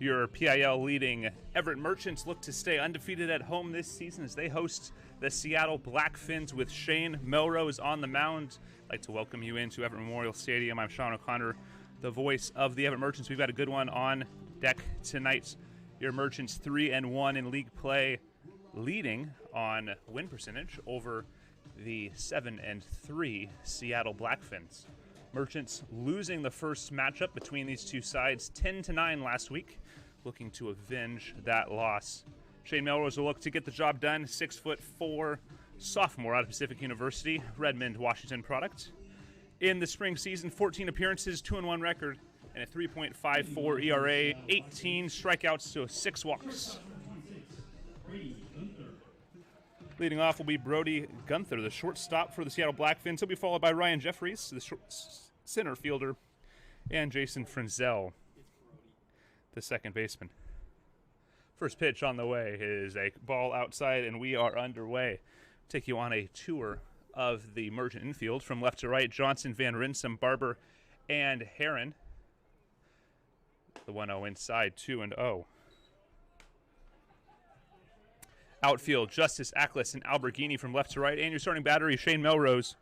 Your PIL leading Everett Merchants look to stay undefeated at home this season as they host the Seattle Blackfins with Shane Melrose on the mound. I'd like to welcome you into Everett Memorial Stadium. I'm Sean O'Connor, the voice of the Everett Merchants. We've got a good one on deck tonight. Your Merchants 3-1 in league play, leading on win percentage over the 7-3 Seattle Blackfins. Merchants losing the first matchup between these two sides 10-9 last week, looking to avenge that loss. Shane Melrose will look to get the job done. 6'4", sophomore out of Pacific University, Redmond, Washington product. In the spring season, 14 appearances, 2-1 record, and a 3.54 ERA, 18 strikeouts to 6 walks. Leading off will be Brody Gunther, the shortstop for the Seattle Blackfins. He'll be followed by Ryan Jeffries, the center fielder, and Jason Frenzel, the second baseman. First pitch on the way is a ball outside, and we are underway. Take you on a tour of the Merchant infield from left to right. Johnson, Van Rinsum, Barber, and Heron. The 1-0 inside, 2-0. Outfield, Justice Ackles and Alberghini from left to right. And your starting battery, Shane Melrose.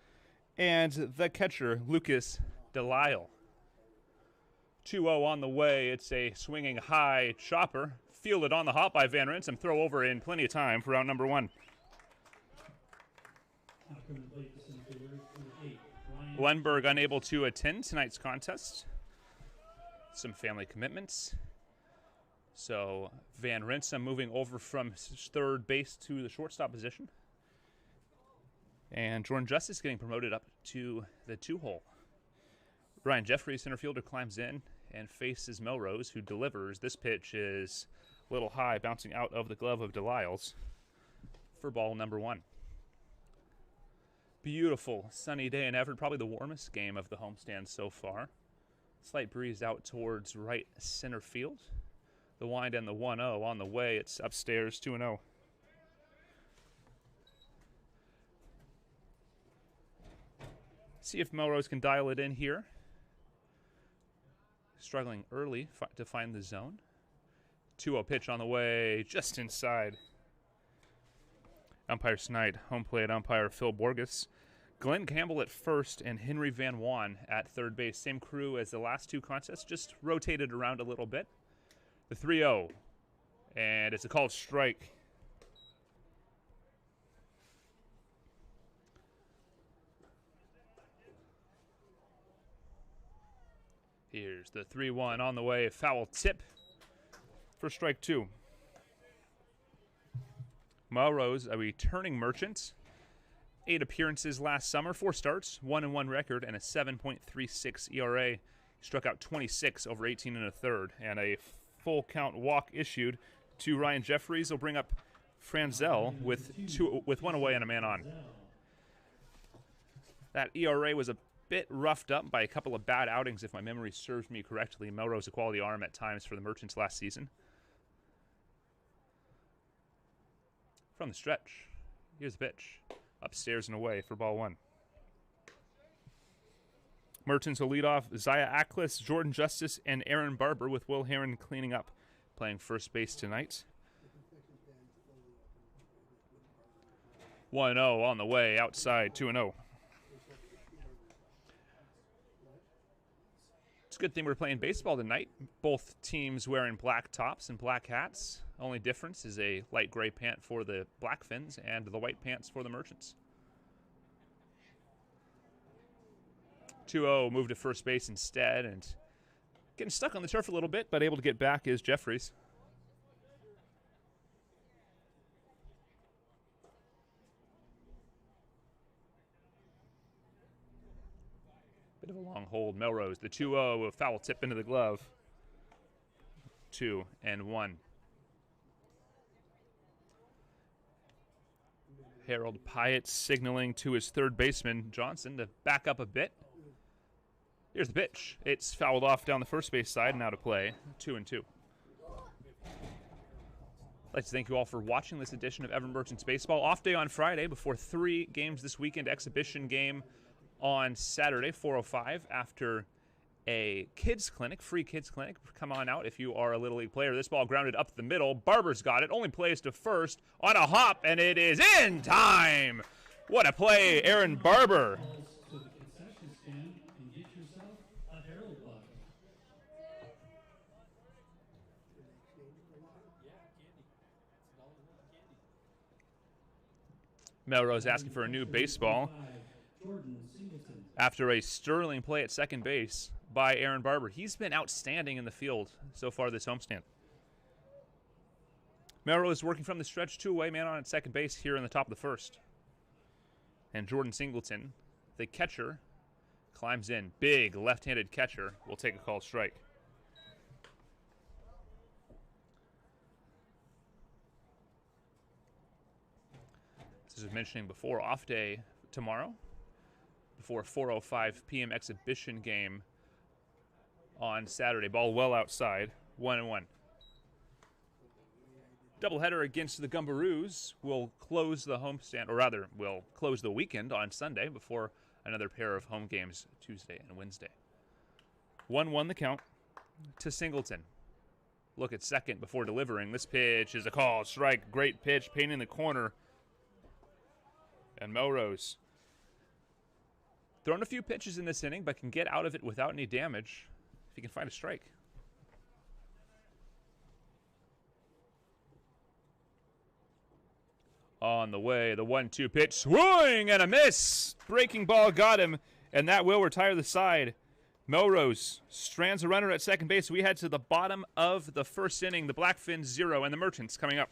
And the catcher, Lucas Delisle. 2-0 on the way. It's a swinging high chopper. Fielded on the hop by Van Rinsum. Throw over in plenty of time for round number 1. Lundberg unable to attend tonight's contest. Some family commitments. So Van Rinsum moving over from third base to the shortstop position. And Jordan Justice getting promoted up to the 2-hole. Ryan Jeffries, center fielder, climbs in and faces Melrose, who delivers. This pitch is a little high, bouncing out of the glove of Delisle's for ball number 1. Beautiful sunny day in Everett, probably the warmest game of the homestand so far. Slight breeze out towards right center field. The wind and the 1-0 on the way. It's upstairs, 2-0. See if Melrose can dial it in here. Struggling early to find the zone. 2-0 pitch on the way, just inside. Umpire Snide, home plate umpire Phil Borges. Glenn Campbell at first and Henry Van Wan at third base. Same crew as the last two contests, just rotated around a little bit. The 3-0, and it's a called strike. Here's the 3-1 on the way, foul tip for strike 2. Melrose, a returning Merchant. 8 appearances last summer, 4 starts, 1-1 record, and a 7.36 ERA. He struck out 26 over 18 1/3, and a full count walk issued to Ryan Jeffries. Will bring up Franzel with 1 away and a man on. That ERA was a bit roughed up by a couple of bad outings, if my memory serves me correctly. Melrose a quality arm at times for the Merchants last season. From the stretch, here's the pitch. Upstairs and away for ball 1. Merchants will lead off Zaya Ackles, Jordan Justice, and Aaron Barber, with Will Heron cleaning up, playing first base tonight. 1-0 on the way, outside, 2-0. It's a good thing we're playing baseball tonight. Both teams wearing black tops and black hats. Only difference is a light gray pant for the Blackfins and the white pants for the Merchants. 2-0, moved to first base instead, and getting stuck on the turf a little bit, but able to get back is Jeffries. Bit of a long hold. Melrose, the 2-0, a foul tip into the glove. 2-1. Harold Pyatt signaling to his third baseman, Johnson, to back up a bit. Here's the pitch. It's fouled off down the first base side and out of play. 2-2. I'd like to thank you all for watching this edition of Everett Merchants Baseball. Off day on Friday before 3 games this weekend. Exhibition game on Saturday, 4:05, after a kids clinic, free kids clinic. Come on out if you are a Little League player. This ball grounded up the middle. Barber's got it. Only plays to first on a hop, and it is in time. What a play, Aaron Barber. Melrose asking for a new baseball after a sterling play at second base by Aaron Barber. He's been outstanding in the field so far this homestand. Melrose working from the stretch, 2-away, man on at second base here in the top of the first. And Jordan Singleton, the catcher, climbs in. Big left-handed catcher will take a called strike. As I was mentioning before, off day tomorrow before a 4:05 p.m. exhibition game on Saturday. Ball well outside, 1-1. Doubleheader against the Gumbaroos will close the homestand, or rather, will close the weekend on Sunday before another pair of home games Tuesday and Wednesday. 1-1 the count to Singleton. Look at second before delivering. This pitch is a call strike. Great pitch, painting the corner. And Melrose thrown a few pitches in this inning, but can get out of it without any damage if he can find a strike. On the way, the 1-2 pitch, swing and a miss. Breaking ball got him, and that will retire the side. Melrose strands a runner at second base. We head to the bottom of the first inning. The Blackfins 0 and the Merchants coming up.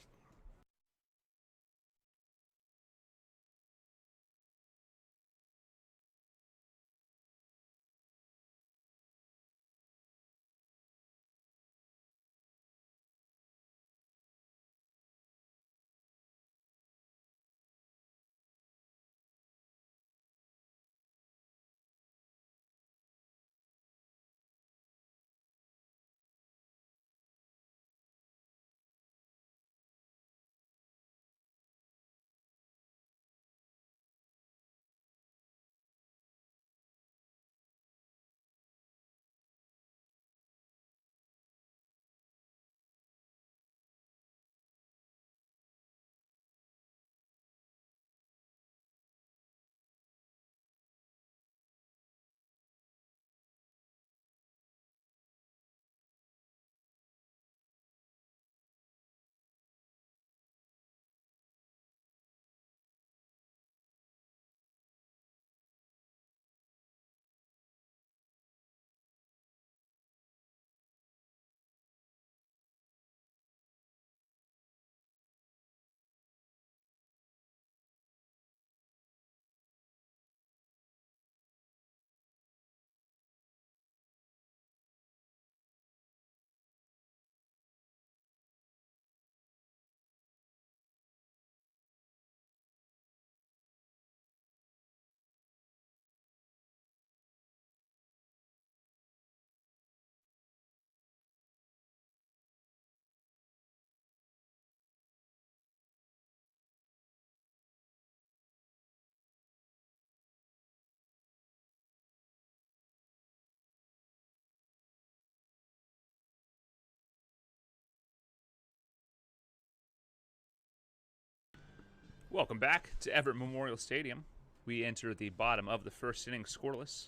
Welcome back to Everett Memorial Stadium. We enter the bottom of the first inning scoreless.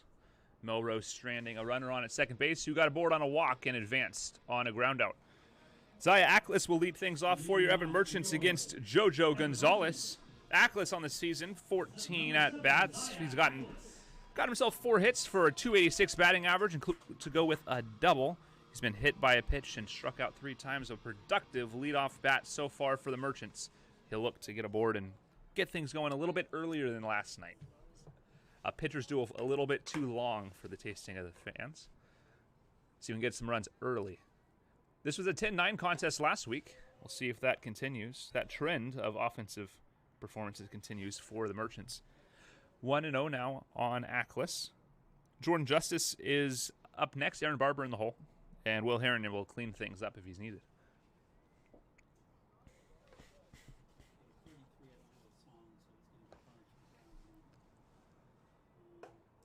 Melrose stranding a runner on at second base who got aboard on a walk and advanced on a groundout. Zaya Ackles will lead things off for your Everett Merchants against JoJo Gonzalez. Ackles on the season, 14 at-bats. He's got himself 4 hits for a .286 batting average to go with a double. He's been hit by a pitch and struck out 3 times. A productive leadoff bat so far for the Merchants. He'll look to get aboard and get things going a little bit earlier than last night. Pitchers do a little bit too long for the tasting of the fans. So you can get some runs early. This was a 10-9 contest last week. We'll see if that continues. That trend of offensive performances continues for the Merchants. 1-0 now on Ackles. Jordan Justice is up next. Aaron Barber in the hole. And Will Herron will clean things up if he's needed.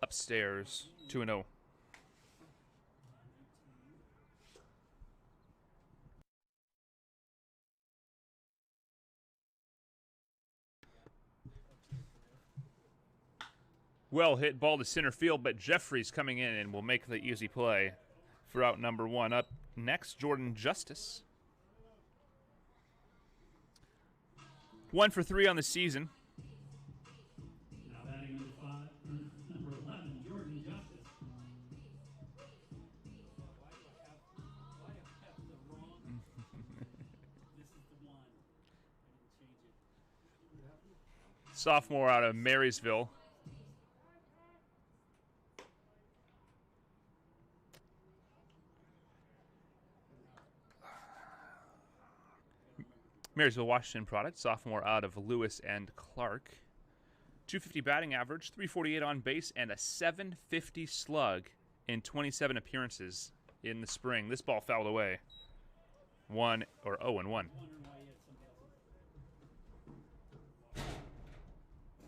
Upstairs, 2-0. Well hit ball to center field, but Jeffries coming in and will make the easy play for out number 1. Up next, Jordan Justice. 1 for 3 on the season. Now batting number 11, Jordan Justice. This is the one. I didn't change it. Sophomore out of Marysville. Marysville, Washington product, sophomore out of Lewis and Clark. 250 batting average, 348 on base, and a 750 slug in 27 appearances in the spring. This ball fouled away. 0-1. Wondering why he had somebody else.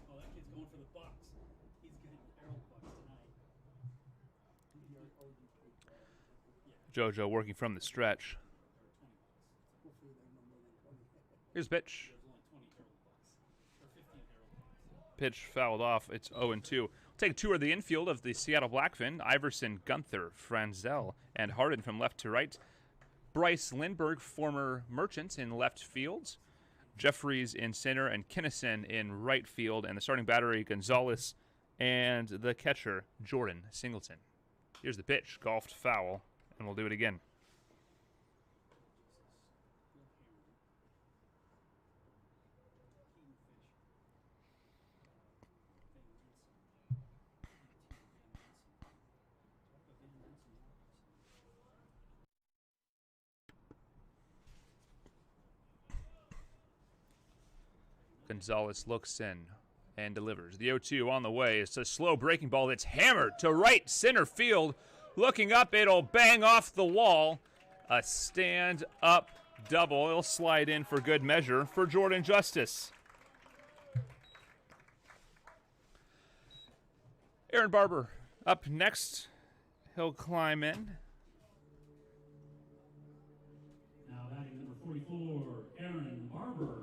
Oh, that kid's going for the Bucks. He's getting Harold Bucks tonight. JoJo working from the stretch. Here's pitch. Pitch fouled off. It's 0-2. We'll take a tour of the infield of the Seattle Blackfin. Iverson, Gunther, Franzel, and Harden from left to right. Bryce Lindbergh, former Merchants, in left field. Jeffries in center and Kinnison in right field. And the starting battery, Gonzalez, and the catcher, Jordan Singleton. Here's the pitch. Golfed foul, and we'll do it again. Gonzalez looks in and delivers. The 0-2 on the way. It's a slow breaking ball that's hammered to right center field. Looking up, it'll bang off the wall. A stand-up double. It'll slide in for good measure for Jordan Justice. Aaron Barber up next. He'll climb in. Now batting number 44, Aaron Barber.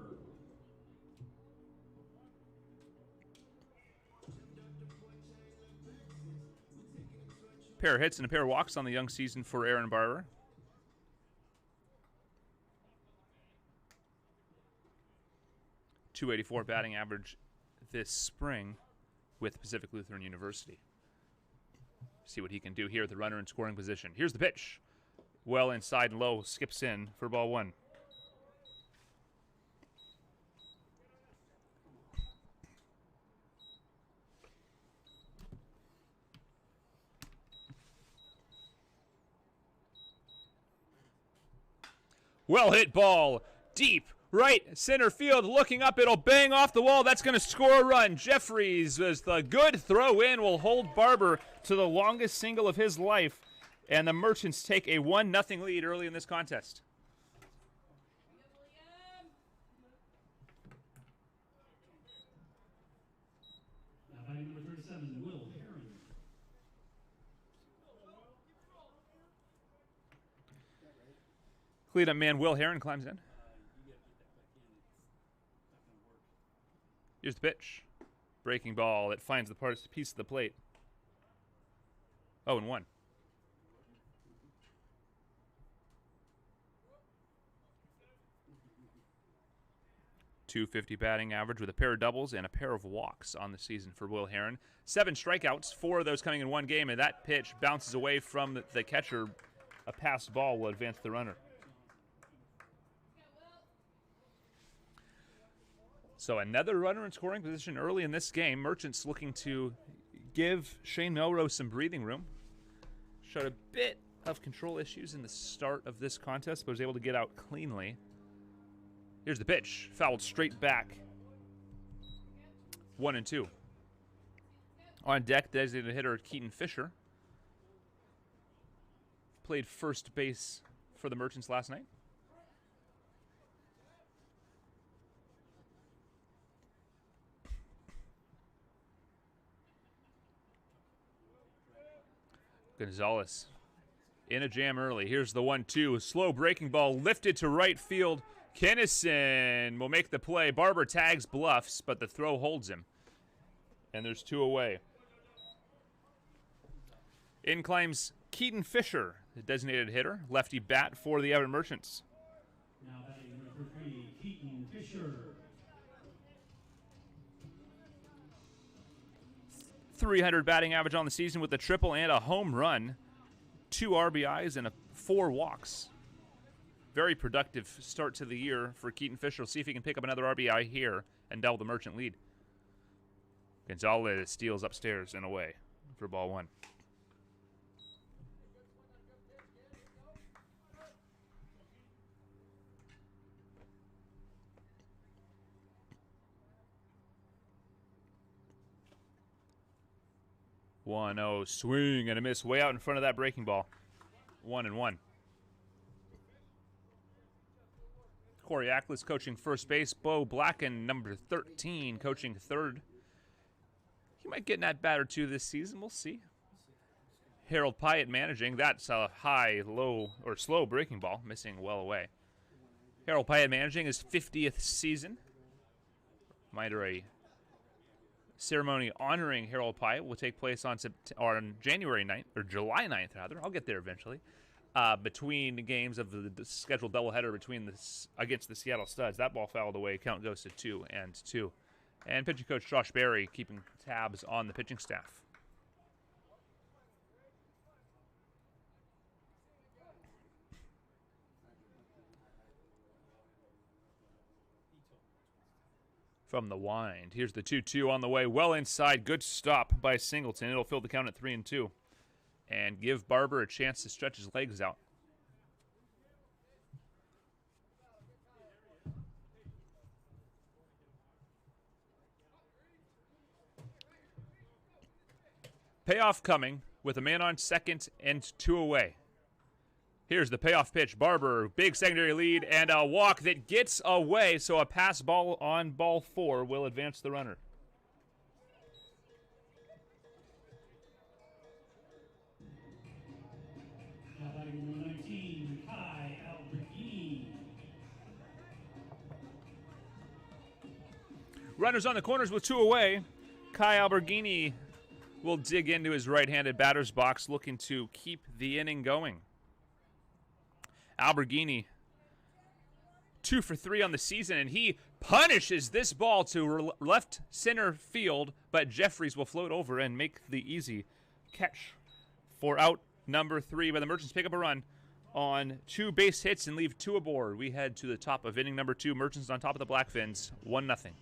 Pair of hits and a pair of walks on the young season for Aaron Barber. .284 batting average this spring with Pacific Lutheran University. See what he can do here at the runner in scoring position. Here's the pitch. Well inside and low, skips in for ball 1. Well hit ball, deep right center field. Looking up, it'll bang off the wall. That's going to score a run. Jeffries, as the good throw in, will hold Barber to the longest single of his life. And the Merchants take a 1-0 lead early in this contest. Now batting number 37, Will Herring. Cleanup man Will Herron climbs in. Here's the pitch. Breaking ball that finds the piece of the plate. 0-1. .250 batting average with a pair of doubles and a pair of walks on the season for Will Herron. 7 strikeouts, 4 of those coming in one game, and that pitch bounces away from the catcher. A passed ball will advance the runner. So another runner in scoring position early in this game. Merchants looking to give Shane Melrose some breathing room. Showed a bit of control issues in the start of this contest, but was able to get out cleanly. Here's the pitch. Fouled straight back. 1-2. On deck, designated hitter Keaton Fisher. Played first base for the Merchants last night. Gonzalez in a jam early. Here's the 1-2. Slow breaking ball lifted to right field. Kinnison will make the play. Barber tags, bluffs, but the throw holds him. And there's 2 away. In climbs Keaton Fisher, the designated hitter, lefty bat for the Everett Merchants. Now batting number 3, Keaton Fisher. 300 batting average on the season with a triple and a home run, 2 RBIs and 4 walks. Very productive start to the year for Keaton Fisher. We'll see if he can pick up another RBI here and double the Merchant lead. Gonzalez steals upstairs and away for ball 1. One oh, swing and a miss way out in front of that breaking ball. 1-1. Corey Ackles coaching first base. Bo Blacken, number 13, coaching third. He might get in that bat or two this season. We'll see. Harold Pyatt managing. That's a high, low, or slow breaking ball, missing well away. Harold Pyatt managing his 50th season. Reminder, a ceremony honoring Harold Pyatt will take place on January 9th, or July 9th, rather. I'll get there eventually. Between the games of the scheduled doubleheader against the Seattle Studs. That ball fouled away. Count goes to 2-2. And pitching coach Josh Berry keeping tabs on the pitching staff. From the wind. Here's the 2-2 on the way. Well inside. Good stop by Singleton. It'll fill the count at 3-2. And give Barber a chance to stretch his legs out. Payoff coming with a man on second and 2 away. Here's the payoff pitch. Barber, big secondary lead, and a walk that gets away, so a pass ball on ball 4 will advance the runner. Now batting number 19, Kai Alberghini. Runners on the corners with 2 away. Kai Alberghini will dig into his right-handed batter's box, looking to keep the inning going. Alberghini, 2 for 3 on the season, and he punishes this ball to left center field, but Jeffries will float over and make the easy catch for out number 3. But the Merchants pick up a run on 2 base hits and leave 2 aboard. We head to the top of inning number 2. Merchants on top of the Blackfins, 1-0.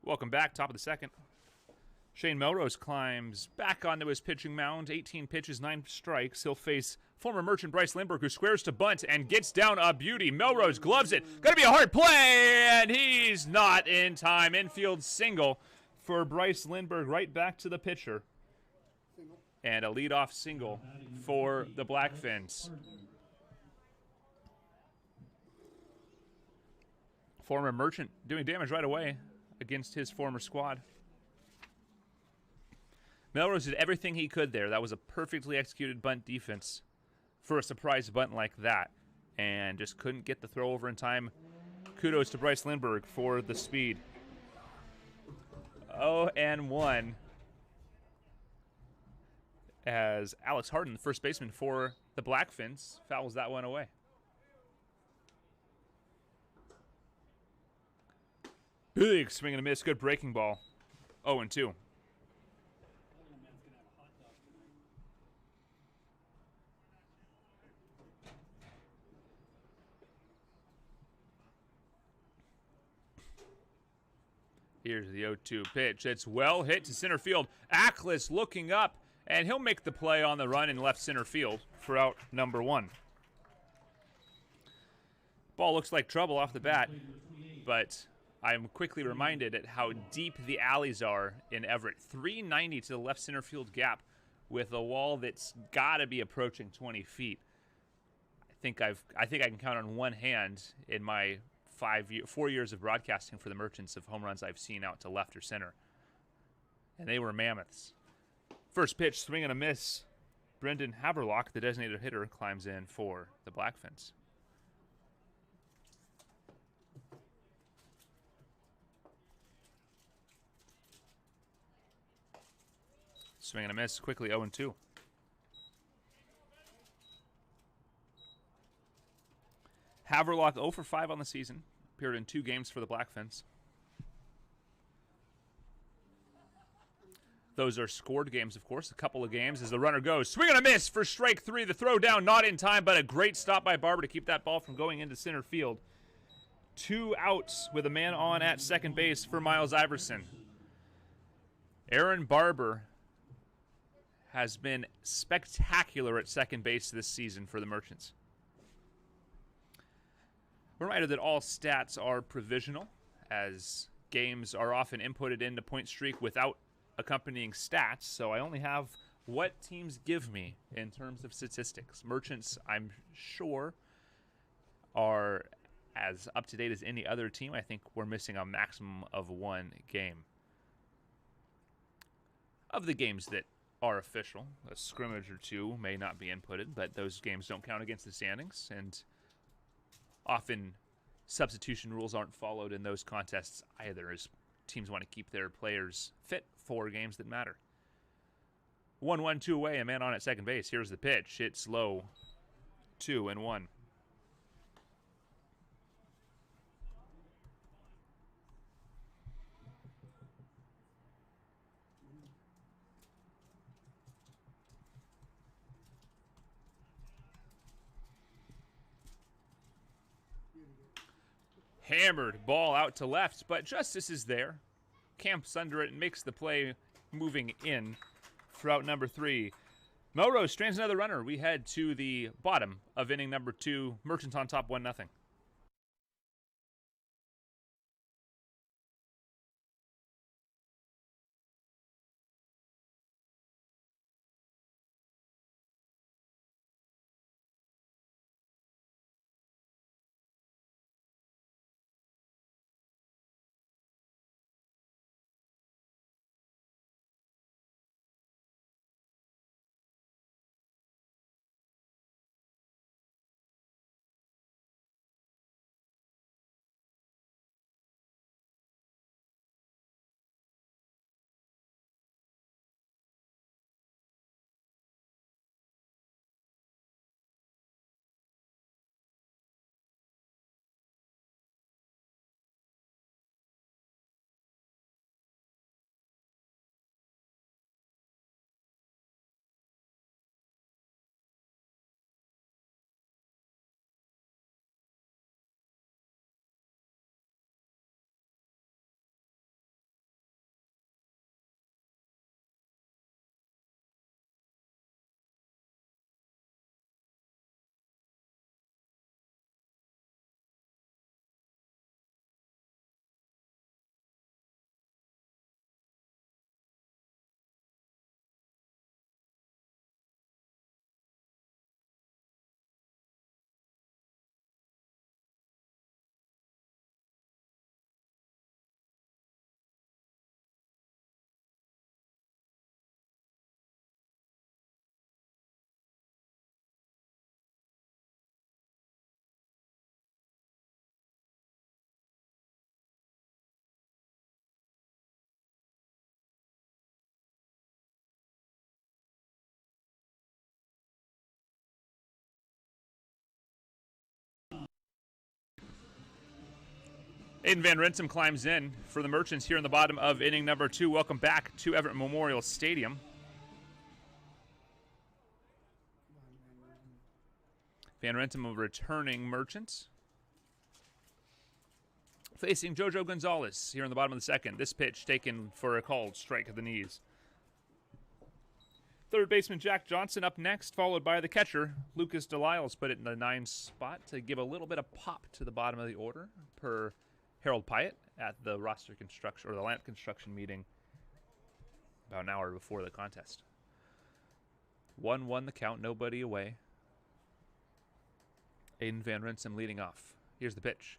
Welcome back, top of the second. Shane Melrose climbs back onto his pitching mound. 18 pitches, 9 strikes. He'll face former Merchant Bryce Lindbergh, who squares to bunt and gets down a beauty. Melrose gloves it. Gonna be a hard play, and he's not in time. Infield single for Bryce Lindbergh, right back to the pitcher. And a leadoff single for the Blackfins. Former Merchant doing damage right away against his former squad. Melrose did everything he could there. That was a perfectly executed bunt defense for a surprise bunt like that. And just couldn't get the throw over in time. Kudos to Bryce Lindbergh for the speed. 0-1. As Alex Harden, the first baseman for the Blackfins, fouls that one away. Big swing and a miss. Good breaking ball. 0-2. Here's the 0-2 pitch. It's well hit to center field. Ackles looking up, and he'll make the play on the run in left center field for out number 1. Ball looks like trouble off the bat, but I'm quickly reminded at how deep the alleys are in Everett. 390 to the left center field gap with a wall that's got to be approaching 20 feet. I think I can count on one hand in my 4 years of broadcasting for the Merchants of home runs I've seen out to left or center. And they were mammoths. First pitch, swing and a miss. Brendan Haverlock, the designated hitter, climbs in for the Blackfins. Swing and a miss, quickly 0-2. Haverlock 0 for 5 on the season. Appeared in 2 games for the Blackfins. Those are scored games, of course. A couple of games as the runner goes. Swing and a miss for strike 3. The throw down, not in time, but a great stop by Barber to keep that ball from going into center field. 2 outs with a man on at second base for Miles Iverson. Aaron Barber has been spectacular at second base this season for the Merchants. Reminder that all stats are provisional, as games are often inputted into Point Streak without accompanying stats, so I only have what teams give me in terms of statistics. Merchants, I'm sure, are as up-to-date as any other team. I think we're missing a maximum of 1 game. Of the games that are official, a scrimmage or 2 may not be inputted, but those games don't count against the standings, and often substitution rules aren't followed in those contests either, as teams want to keep their players fit for games that matter. 1-1-2 away, a man on at second base. Here's the pitch. It's low. 2-1. Hammered ball out to left, but justice is there. Camps under it and makes the play moving in for out number 3. Melrose strands another runner. We head to the bottom of inning number 2. Merchants on top 1-0. Aiden Van Rinsum climbs in for the Merchants here in the bottom of inning number 2. Welcome back to Everett Memorial Stadium. Van Rinsum, a returning Merchant, facing JoJo Gonzalez here in the bottom of the second. This pitch taken for a called strike at the knees. Third baseman Jack Johnson up next, followed by the catcher Lucas Delisle's put it in the 9 spot to give a little bit of pop to the bottom of the order per Harold Pyatt at the roster construction or the lamp construction meeting about an hour before the contest. 1-1 the count, nobody away. Aiden Van Rinsum leading off. Here's the pitch.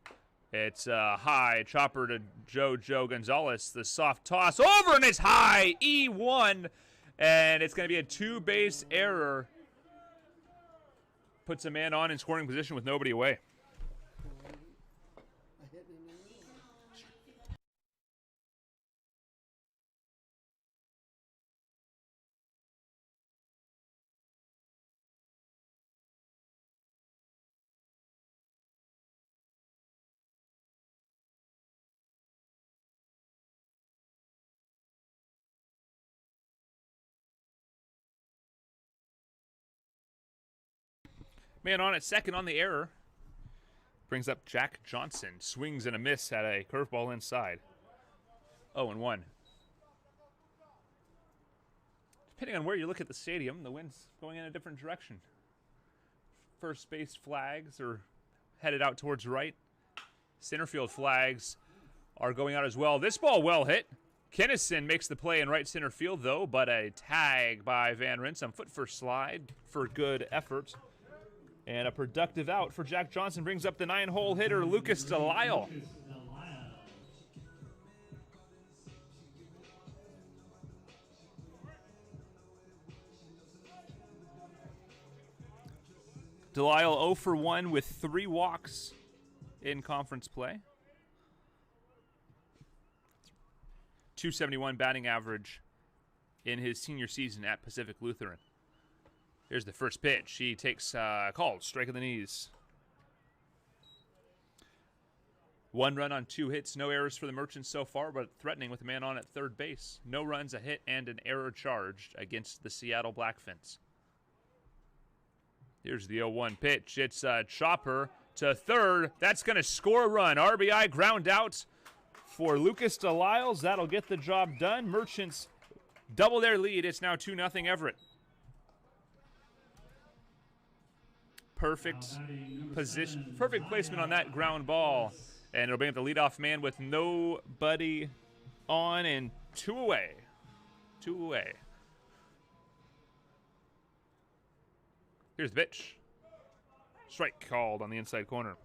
It's a high chopper to JoJo Gonzalez. The soft toss over, and it's high. E1, and it's going to be a 2-base error. Puts a man on in scoring position with nobody away. Man on at second on the error. Brings up Jack Johnson. Swings and a miss at a curveball inside. 0-1. Depending on where you look at the stadium, the wind's going in a different direction. First base flags are headed out towards right. Center field flags are going out as well. This ball well hit. Kennison makes the play in right center field, though, but a tag by Van Rinsum. Foot first slide for good effort. And a productive out for Jack Johnson brings up the 9-hole hitter, Lucas Delisle. Delisle 0 for 1 with 3 walks in conference play. 271 batting average in his senior season at Pacific Lutheran. Here's the first pitch. He takes called strike of the knees. 1 run on 2 hits. No errors for the Merchants so far, but threatening with a man on at third base. No runs, a hit, and an error charged against the Seattle Blackfins. Here's the 0-1 pitch. It's a chopper to third. That's going to score a run. RBI ground out for Lucas Delisle. That'll get the job done. Merchants double their lead. It's now 2-0 Everett. Perfect position, perfect placement on that ground ball. And it'll bring up the leadoff man with nobody on and 2 away. 2 away. Here's the pitch. Strike called on the inside corner.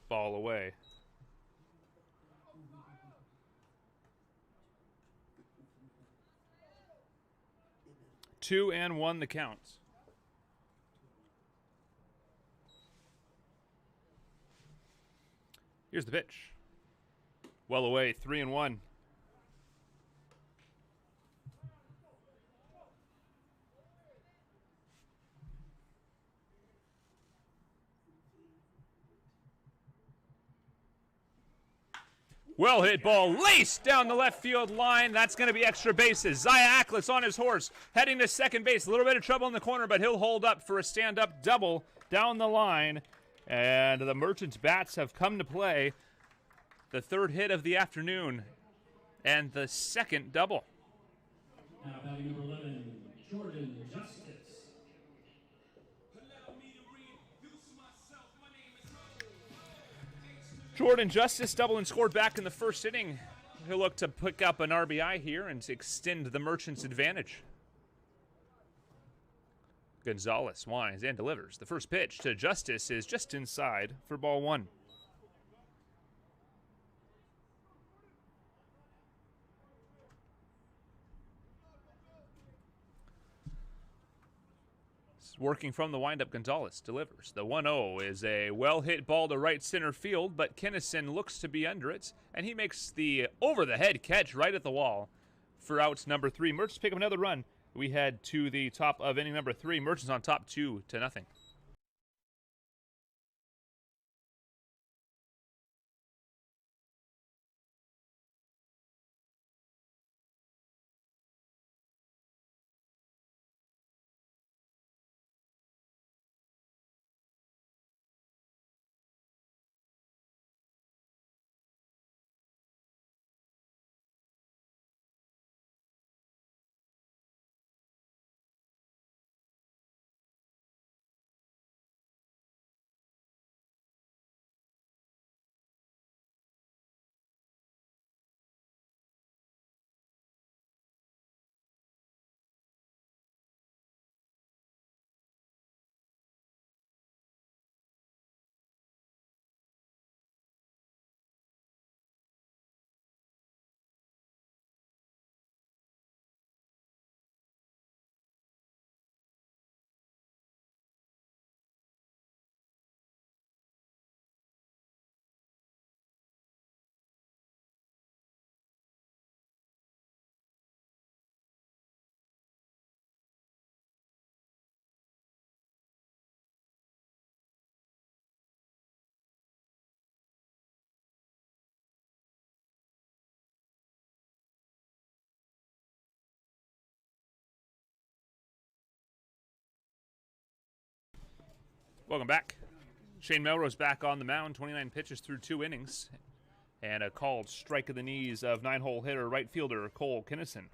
Ball away. 2-1 the count. Here's the pitch. Well away, 3-1. Well hit ball laced down the left field line. That's going to be extra bases. Zaya Aklis on his horse, heading to second base. A little bit of trouble in the corner, but he'll hold up for a stand-up double down the line. And the Merchants bats have come to play. The third hit of the afternoon and the second double. Now batting number 11, Jordan Justice. Jordan Justice double and scored back in the first inning. He'll look to pick up an RBI here and to extend the Merchants' advantage. Gonzalez winds and delivers. The first pitch to Justice is just inside for ball 1. Working from the windup, Gonzalez delivers. The 1-0 is a well-hit ball to right center field, but Kinnison looks to be under it, and he makes the over-the-head catch right at the wall for out number 3. Merchants pick up another run. We head to the top of inning number 3. Merchants on top 2-0. Welcome back. Shane Melrose back on the mound, 29 pitches through 2 innings, and a called strike of the knees of 9-hole hitter right fielder Cole Kinnison.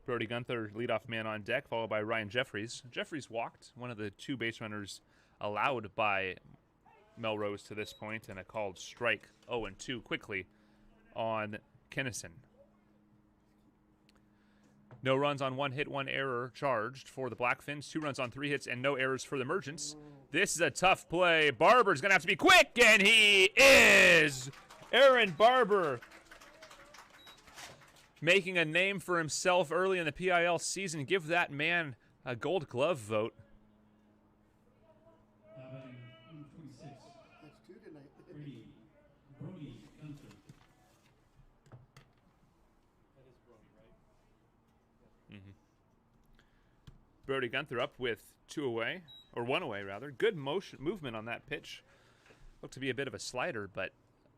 Brody Gunther, leadoff man on deck, followed by Ryan Jeffries. Jeffries walked, one of the 2 base runners allowed by Melrose to this point, and a called strike 0-2 quickly on Kinnison. No runs on 1 hit, 1 error charged for the Blackfins. 2 runs on 3 hits and no errors for the Merchants. This is a tough play. Barber's going to have to be quick, and he is! Aaron Barber making a name for himself early in the PIL season. Give that man a Gold Glove vote. That's 2 tonight. Brody Gunther. That is Brody, right? Mm-hmm. Brody Gunther up with 2 away, or 1 away rather. Good movement on that pitch. Looked to be a bit of a slider, but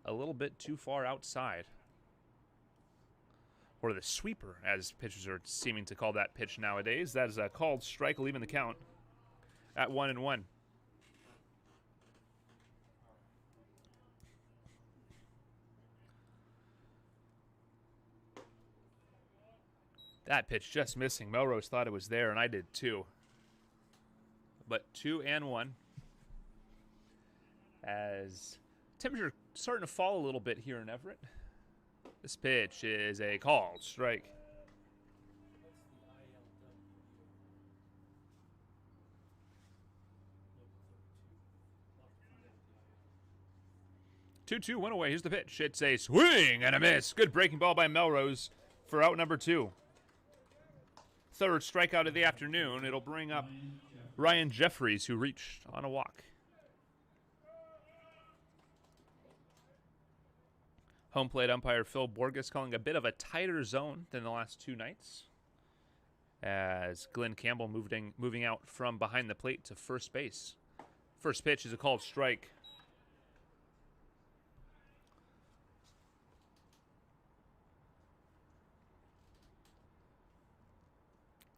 a little bit too far outside. Or the sweeper, as pitchers are seeming to call that pitch nowadays. That is a called strike, leaving the count at 1-1. That pitch just missing. Melrose thought it was there, and I did too. But 2-1. As temperature starting to fall a little bit here in Everett. This pitch is a called strike. That's the 2-2, 1 away. Here's the pitch. It's a swing and a miss. Good breaking ball by Melrose for out number 2. Third strikeout of the afternoon. It'll bring up Ryan Jeffries, who reached on a walk. Home plate umpire Phil Borges calling a bit of a tighter zone than the last 2 nights, as Glenn Campbell moving out from behind the plate to first base. First pitch is a called strike.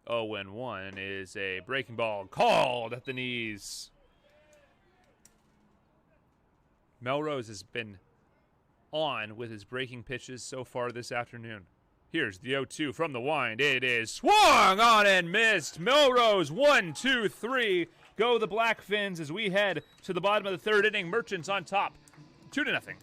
Oh, and 1 is a breaking ball called at the knees. Melrose has been on with his breaking pitches so far this afternoon. Here's the 0-2 from the wind. It is swung on and missed. Melrose 1-2-3. Go the Blackfins as we head to the bottom of the 3rd inning. Merchants on top, 2-0.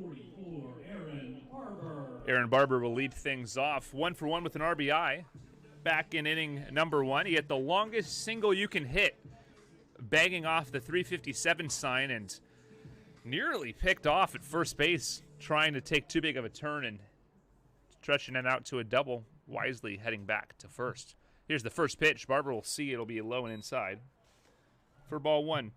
44, Aaron Barber. Aaron Barber will lead things off. 1 for 1 with an RBI. Back in inning number 1. He had the longest single you can hit, banging off the 357 sign and nearly picked off at first base, trying to take too big of a turn and stretching it out to a double, wisely heading back to first. Here's the first pitch. Barber will see it'll be low and inside for ball 1.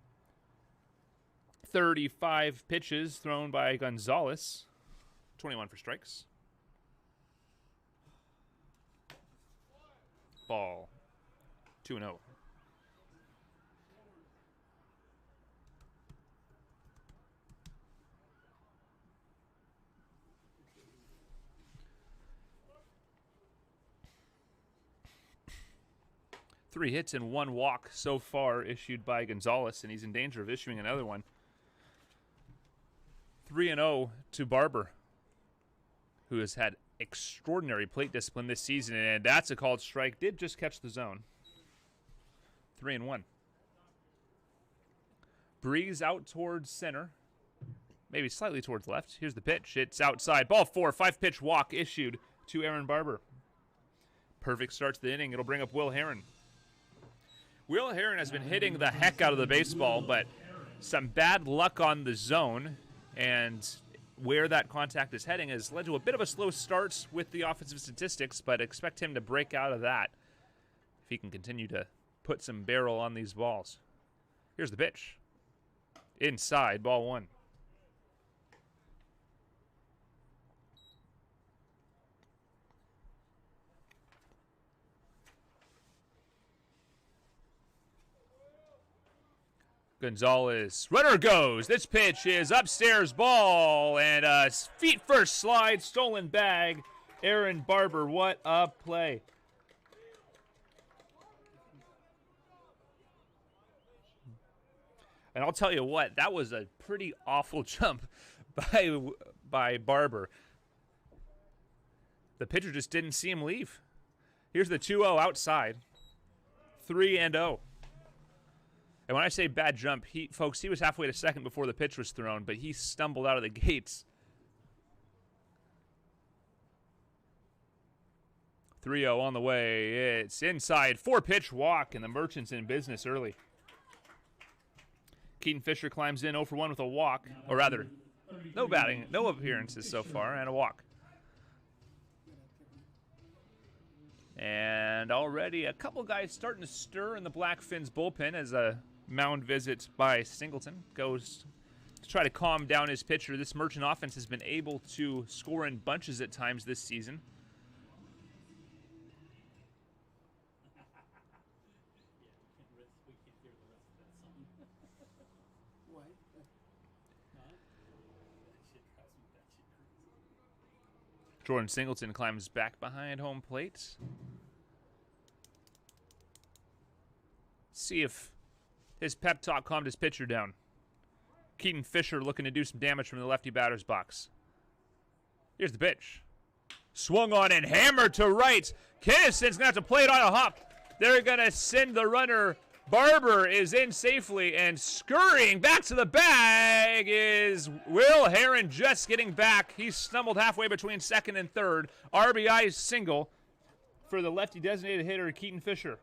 35 pitches thrown by Gonzalez. 21 for strikes. Ball 2-0. Three hits and 1 walk so far issued by Gonzalez, and he's in danger of issuing another one. 3-0 to Barber, who has had extraordinary plate discipline this season, and that's a called strike. Did just catch the zone. 3-1. Breeze out towards center, maybe slightly towards left. Here's the pitch. It's outside. Ball 4. 5-pitch walk issued to Aaron Barber. Perfect start to the inning. It'll bring up Will Heron. Will Heron has been hitting the heck out of the baseball, but some bad luck on the zone and where that contact is heading has led to a bit of a slow start with the offensive statistics, but expect him to break out of that if he can continue to put some barrel on these balls. Here's the pitch. Inside, ball 1. Gonzalez, runner goes. This pitch is upstairs ball, and a feet first slide, stolen bag. Aaron Barber, what a play. And I'll tell you what, that was a pretty awful jump by Barber. The pitcher just didn't see him leave. Here's the 2-0 outside. 3-0. And when I say bad jump, folks, he was halfway to second before the pitch was thrown, but he stumbled out of the gates. 3-0 on the way. It's inside. 4-pitch walk, and the Merchants in business early. Keaton Fisher climbs in 0 for 1 with a walk, or rather, no batting, no appearances so far, and a walk. And already a couple guys starting to stir in the Blackfins bullpen as a mound visit by Singleton goes to try to calm down his pitcher. This Merchant offense has been able to score in bunches at times this season. Jordan Singleton climbs back behind home plate. See if his pep talk calmed his pitcher down. Keaton Fisher looking to do some damage from the lefty batter's box. Here's the pitch. Swung on and hammered to right. Kinnison's going to have to play it on a hop. They're going to send the runner. Barber is in safely, and scurrying back to the bag is Will Heron, just getting back. He stumbled halfway between second and third. RBI single for the lefty designated hitter, Keaton Fisher.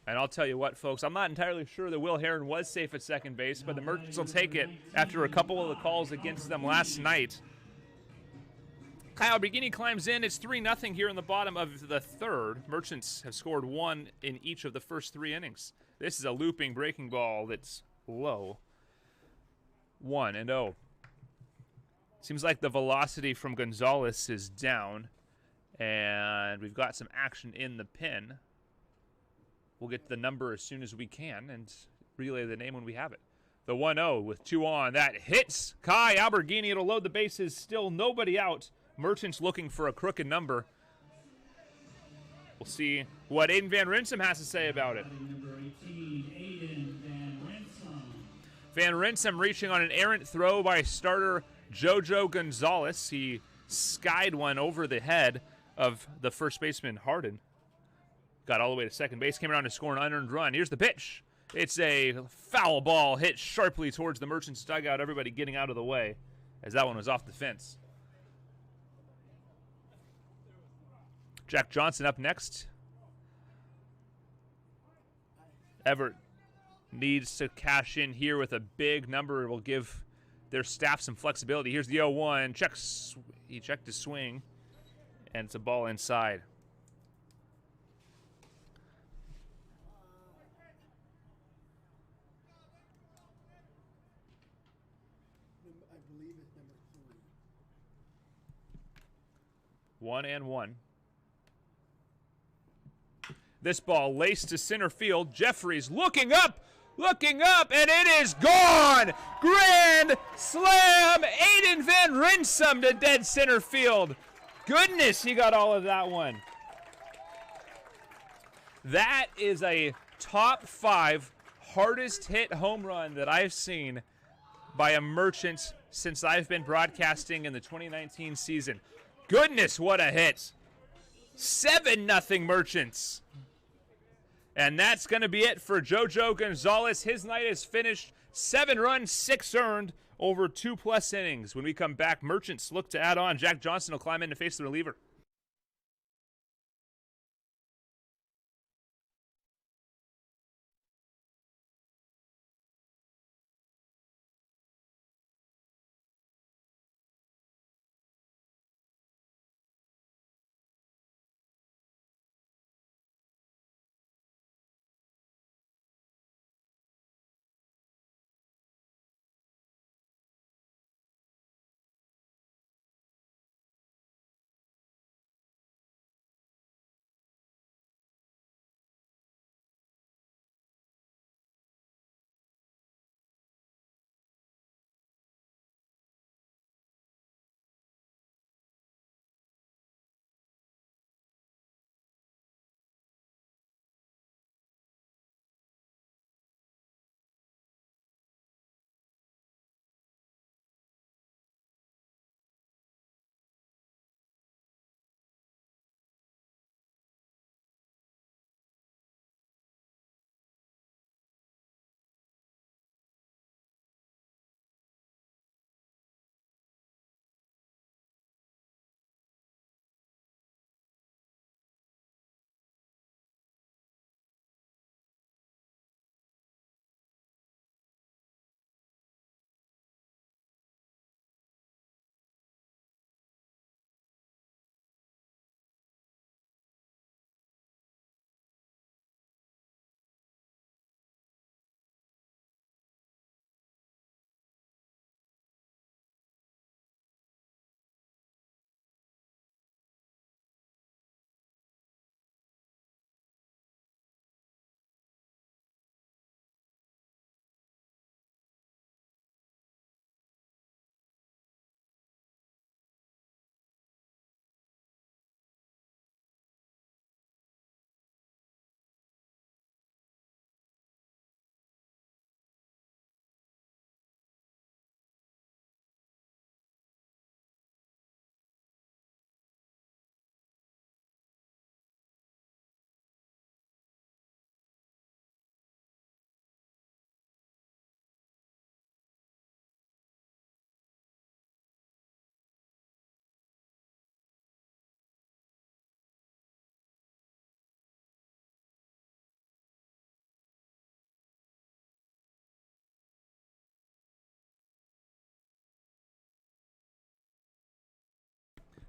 And I'll tell you what, folks, I'm not entirely sure that Will Heron was safe at second base, but the Merchants will take it after a couple of the calls against them last night. Kyle Bergini climbs in. It's 3-0 here in the bottom of the third. Merchants have scored 1 in each of the first 3 innings. This is a looping breaking ball that's low. 1-0. Seems like the velocity from Gonzalez is down, and we've got some action in the pin. We'll get the number as soon as we can and relay the name when we have it. The 1-0 with 2 on. That hits Kai Alberghini. It'll load the bases. Still nobody out. Merchants looking for a crooked number. We'll see what Aiden Van Rinsum has to say about it. Van Rinsum reaching on an errant throw by starter JoJo Gonzalez. He skied one over the head of the first baseman Harden. Got all the way to second base, came around to score an unearned run. Here's the pitch. It's a foul ball hit sharply towards the Merchants dugout. Everybody getting out of the way as that one was off the fence. Jack Johnson up next. Everett needs to cash in here with a big number. It will give their staff some flexibility. Here's the 0-1. He checked his swing, and it's a ball inside. I believe it's number 3. 1-1. This ball laced to center field. Jeffries looking up, and it is gone! Grand slam! Aiden Van Rinsum to dead center field. Goodness, he got all of that one. That is a top 5 hardest hit home run that I've seen by a Merchant since I've been broadcasting in the 2019 season. Goodness, what a hit. 7-0 Merchants. And that's going to be it for JoJo Gonzalez. His night is finished. 7 runs, 6 earned over 2+ innings. When we come back, Merchants look to add on. Jack Johnson will climb in to face the reliever.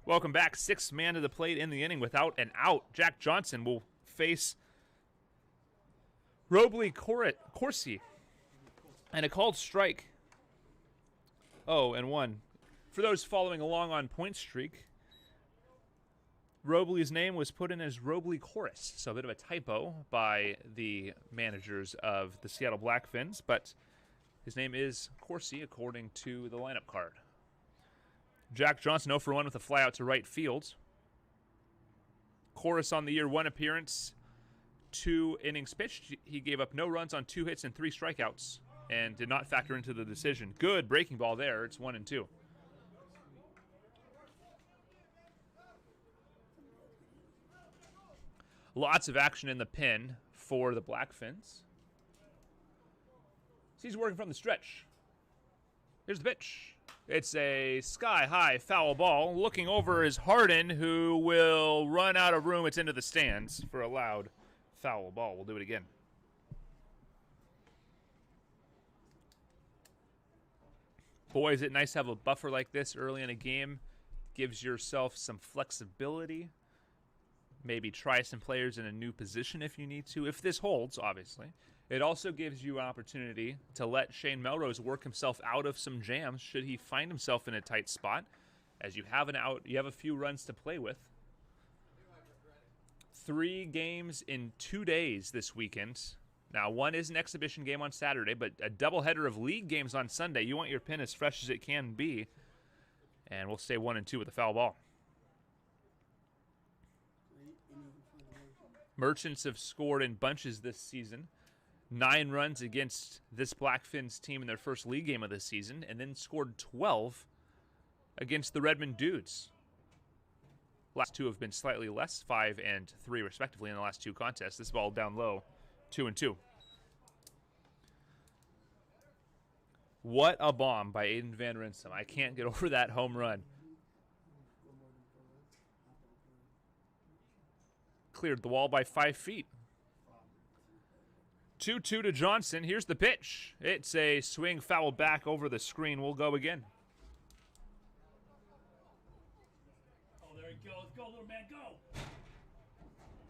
Welcome back. 6th man to the plate in the inning without an out. Jack Johnson will face Robley Corsi. And a called strike. 0-1. For those following along on Point Streak, Robley's name was put in as Robley Chorus. So a bit of a typo by the managers of the Seattle Blackfins, but his name is Corsi according to the lineup card. Jack Johnson 0-for-1 with a flyout to right field. Chorus on the year, 1 appearance, 2 innings pitched. He gave up no runs on 2 hits and 3 strikeouts and did not factor into the decision. Good breaking ball there. It's 1-2. Lots of action in the pen for the Blackfins. He's working from the stretch. Here's the pitch. It's a sky-high foul ball. Looking over is Harden, who will run out of room. It's into the stands for a loud foul ball. We'll do it again. Boy, is it nice to have a buffer like this early in a game. Gives yourself some flexibility. Maybe try some players in a new position if you need to. If this holds, obviously. It also gives you an opportunity to let Shane Melrose work himself out of some jams should he find himself in a tight spot. As you have you have a few runs to play with. 3 games in 2 days this weekend. Now, one is an exhibition game on Saturday, but a doubleheader of league games on Sunday. You want your pin as fresh as it can be. And we'll stay 1 and 2 with a foul ball. Merchants have scored in bunches this season. 9 runs against this Blackfins team in their first league game of the season, and then scored 12 against the Redmond Dudes. Last 2 have been slightly less, 5 and 3 respectively in the last 2 contests. This ball down low, 2 and 2. What a bomb by Aiden Van Rinsum. I can't get over that home run. Cleared the wall by 5 feet. 2-2 to Johnson. Here's the pitch. It's a swing foul back over the screen. We'll go again. Oh, there he goes. Go, little man, go.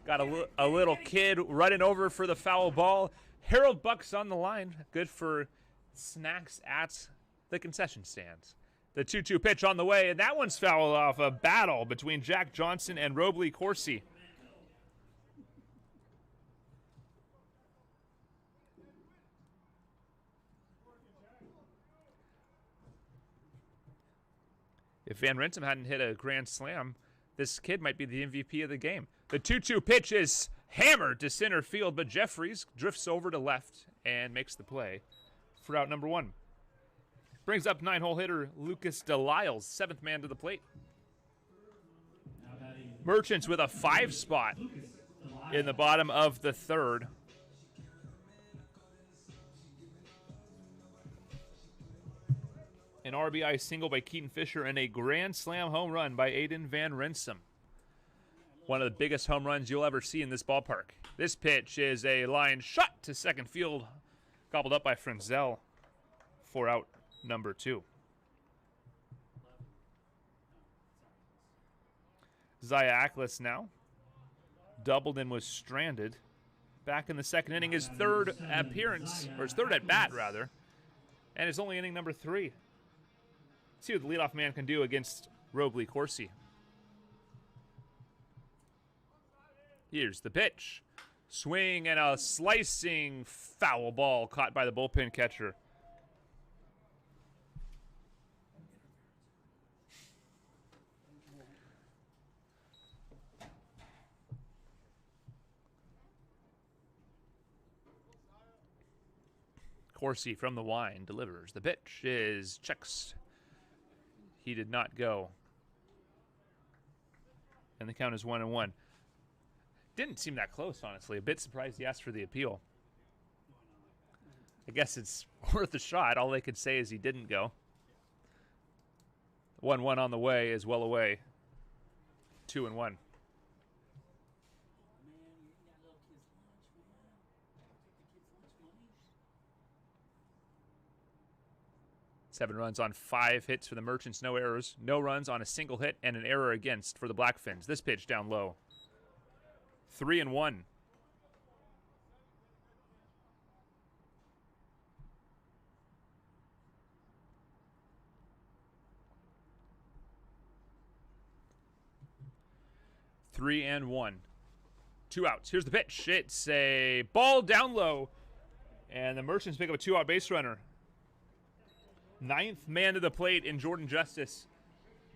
Got a little kid running over for the foul ball. Harold Buck's on the line. Good for snacks at the concession stand. The 2-2 pitch on the way, and that one's fouled off. A battle between Jack Johnson and Robley Corsi. If Van Rinsum hadn't hit a grand slam, this kid might be the MVP of the game. The 2-2 pitch is hammered to center field, but Jeffries drifts over to left and makes the play for out number 1. Brings up 9-hole hitter Lucas DeLisles, 7th man to the plate. Merchants with a 5 spot in the bottom of the 3rd. An RBI single by Keaton Fisher and a grand slam home run by Aiden Van Rinsum. One of the biggest home runs you'll ever see in this ballpark. This pitch is a line shot to second field, gobbled up by Frenzel for out number 2. Zaya Aklis now. Doubled and was stranded. Back in the 2nd inning, his 3rd appearance, or his 3rd at bat rather, and it's only inning number 3. See what the leadoff man can do against Robley Corsi. Here's the pitch. Swing and a slicing foul ball caught by the bullpen catcher. Corsi from the line delivers. The pitch is checks. He did not go. And the count is 1-1. Didn't seem that close, honestly. A bit surprised he asked for the appeal. I guess it's worth a shot. All they could say is he didn't go. 1-1 on the way is well away. 2-1. 7 runs on 5 hits for the Merchants, no errors. No runs on a single hit and an error against for the Blackfins. This pitch down low. 3-1. Three and 1. 2 outs. Here's the pitch. It's a ball down low. And the Merchants pick up a 2-out base runner. 9th man to the plate in Jordan Justice.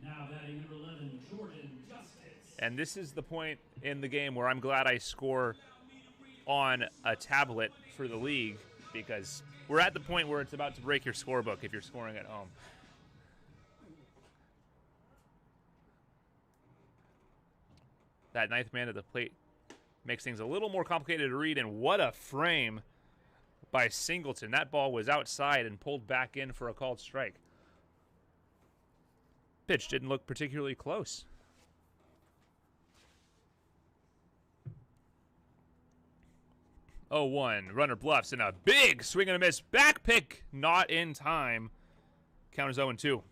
Now batting number 11, Jordan Justice. And this is the point in the game where I'm glad I score on a tablet for the league, because we're at the point where it's about to break your scorebook if you're scoring at home. That 9th man to the plate makes things a little more complicated to read, and what a frame by Singleton. That ball was outside and pulled back in for a called strike. Pitch didn't look particularly close. Oh, 1. Runner bluffs and a big swing and a miss. Back pick, not in time. Count is 0-2.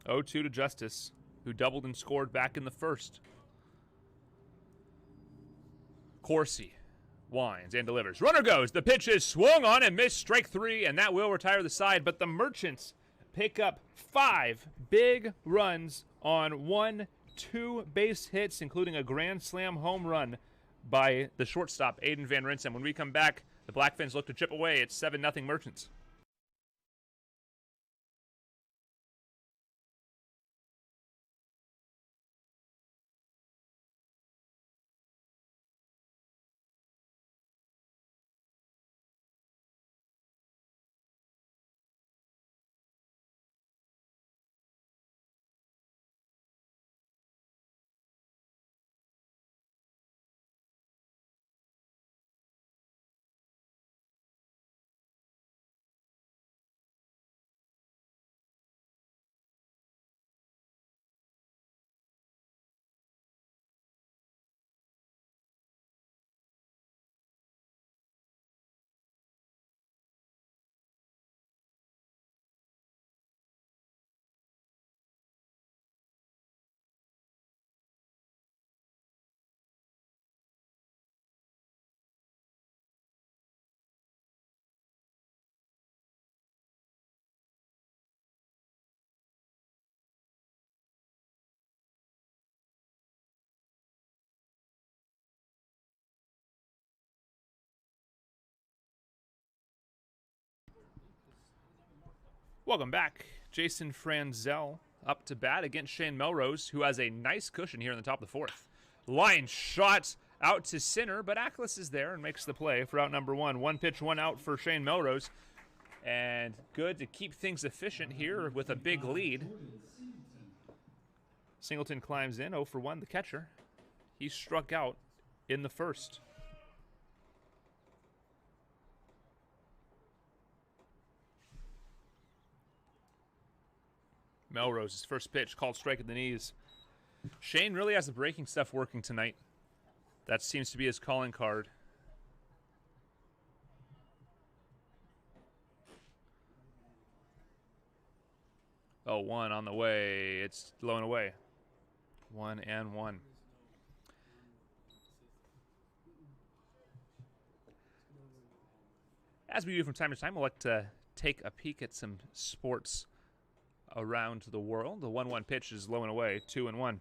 0-2 to Justice, who doubled and scored back in the first. Corsi winds and delivers. Runner goes. The pitch is swung on and missed. Strike 3, and that will retire the side. But the Merchants pick up 5 big runs on 2 base hits, including a grand slam home run by the shortstop, Aiden Van Rinsum. When we come back, the Blackfins look to chip away. It's 7-0 Merchants. Welcome back. Jason Franzel up to bat against Shane Melrose, who has a nice cushion here in the top of the 4th. Line shot out to center, but Ackles is there and makes the play for out number 1. 1 pitch, 1 out for Shane Melrose. And good to keep things efficient here with a big lead. Singleton climbs in, 0 for 1, the catcher. He struck out in the first. Melrose's first pitch, called strike at the knees. Shane really has the breaking stuff working tonight. That seems to be his calling card. Oh, 1 on the way. It's blown away. 1-1. As we do from time to time, we'll like to take a peek at some sports around the world. The 1-1 pitch is low and away, 2-1.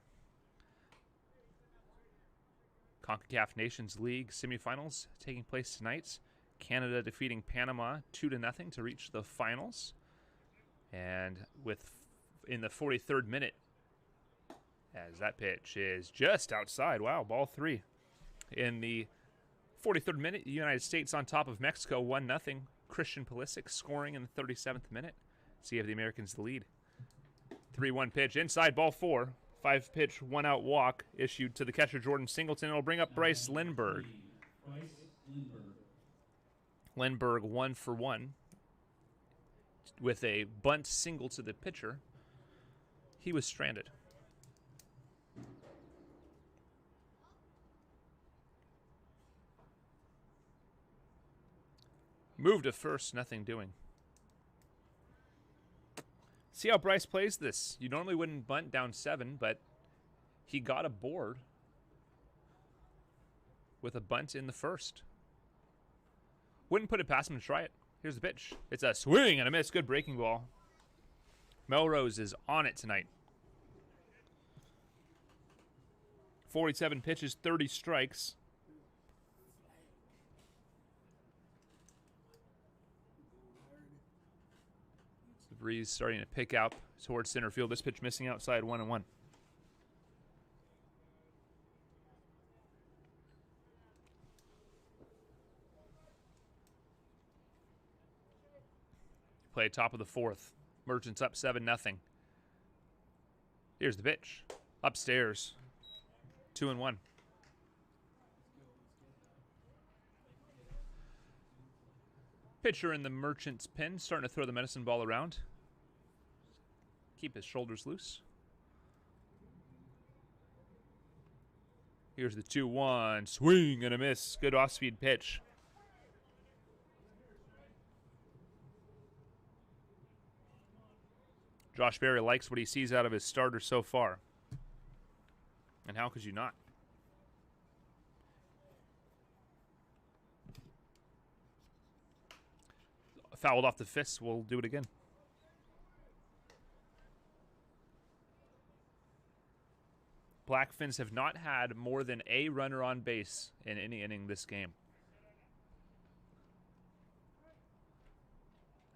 CONCACAF Nations League semifinals taking place tonight. Canada defeating Panama 2-0 to reach the finals. And in the 43rd minute, as that pitch is just outside. Wow, ball 3. In the 43rd minute, the United States on top of Mexico 1-0. Christian Pulisic scoring in the 37th minute. See if the Americans the lead. 3-1 pitch, inside, ball 4. 5 pitch, 1 out walk issued to the catcher Jordan Singleton. It'll bring up Bryce Lindbergh. Lindbergh 1 for 1 with a bunt single to the pitcher. He was stranded. Move to first, nothing doing. See how Bryce plays this. You normally wouldn't bunt down 7, but he got a board with a bunt in the first. Wouldn't put it past him to try it. Here's the pitch. It's a swing and a miss. Good breaking ball. Melrose is on it tonight. 47 pitches, 30 strikes. The breeze starting to pick up towards center field. This pitch missing outside, 1-1. Play top of the 4th. Merchants up 7-0. Here's the pitch. Upstairs. 2-1. Pitcher in the Merchant's pen, starting to throw the medicine ball around. Keep his shoulders loose. Here's the 2-1. Swing and a miss. Good off-speed pitch. Josh Berry likes what he sees out of his starter so far. And how could you not? Fouled off the fist. We'll do it again. Blackfins have not had more than a runner on base in any inning this game.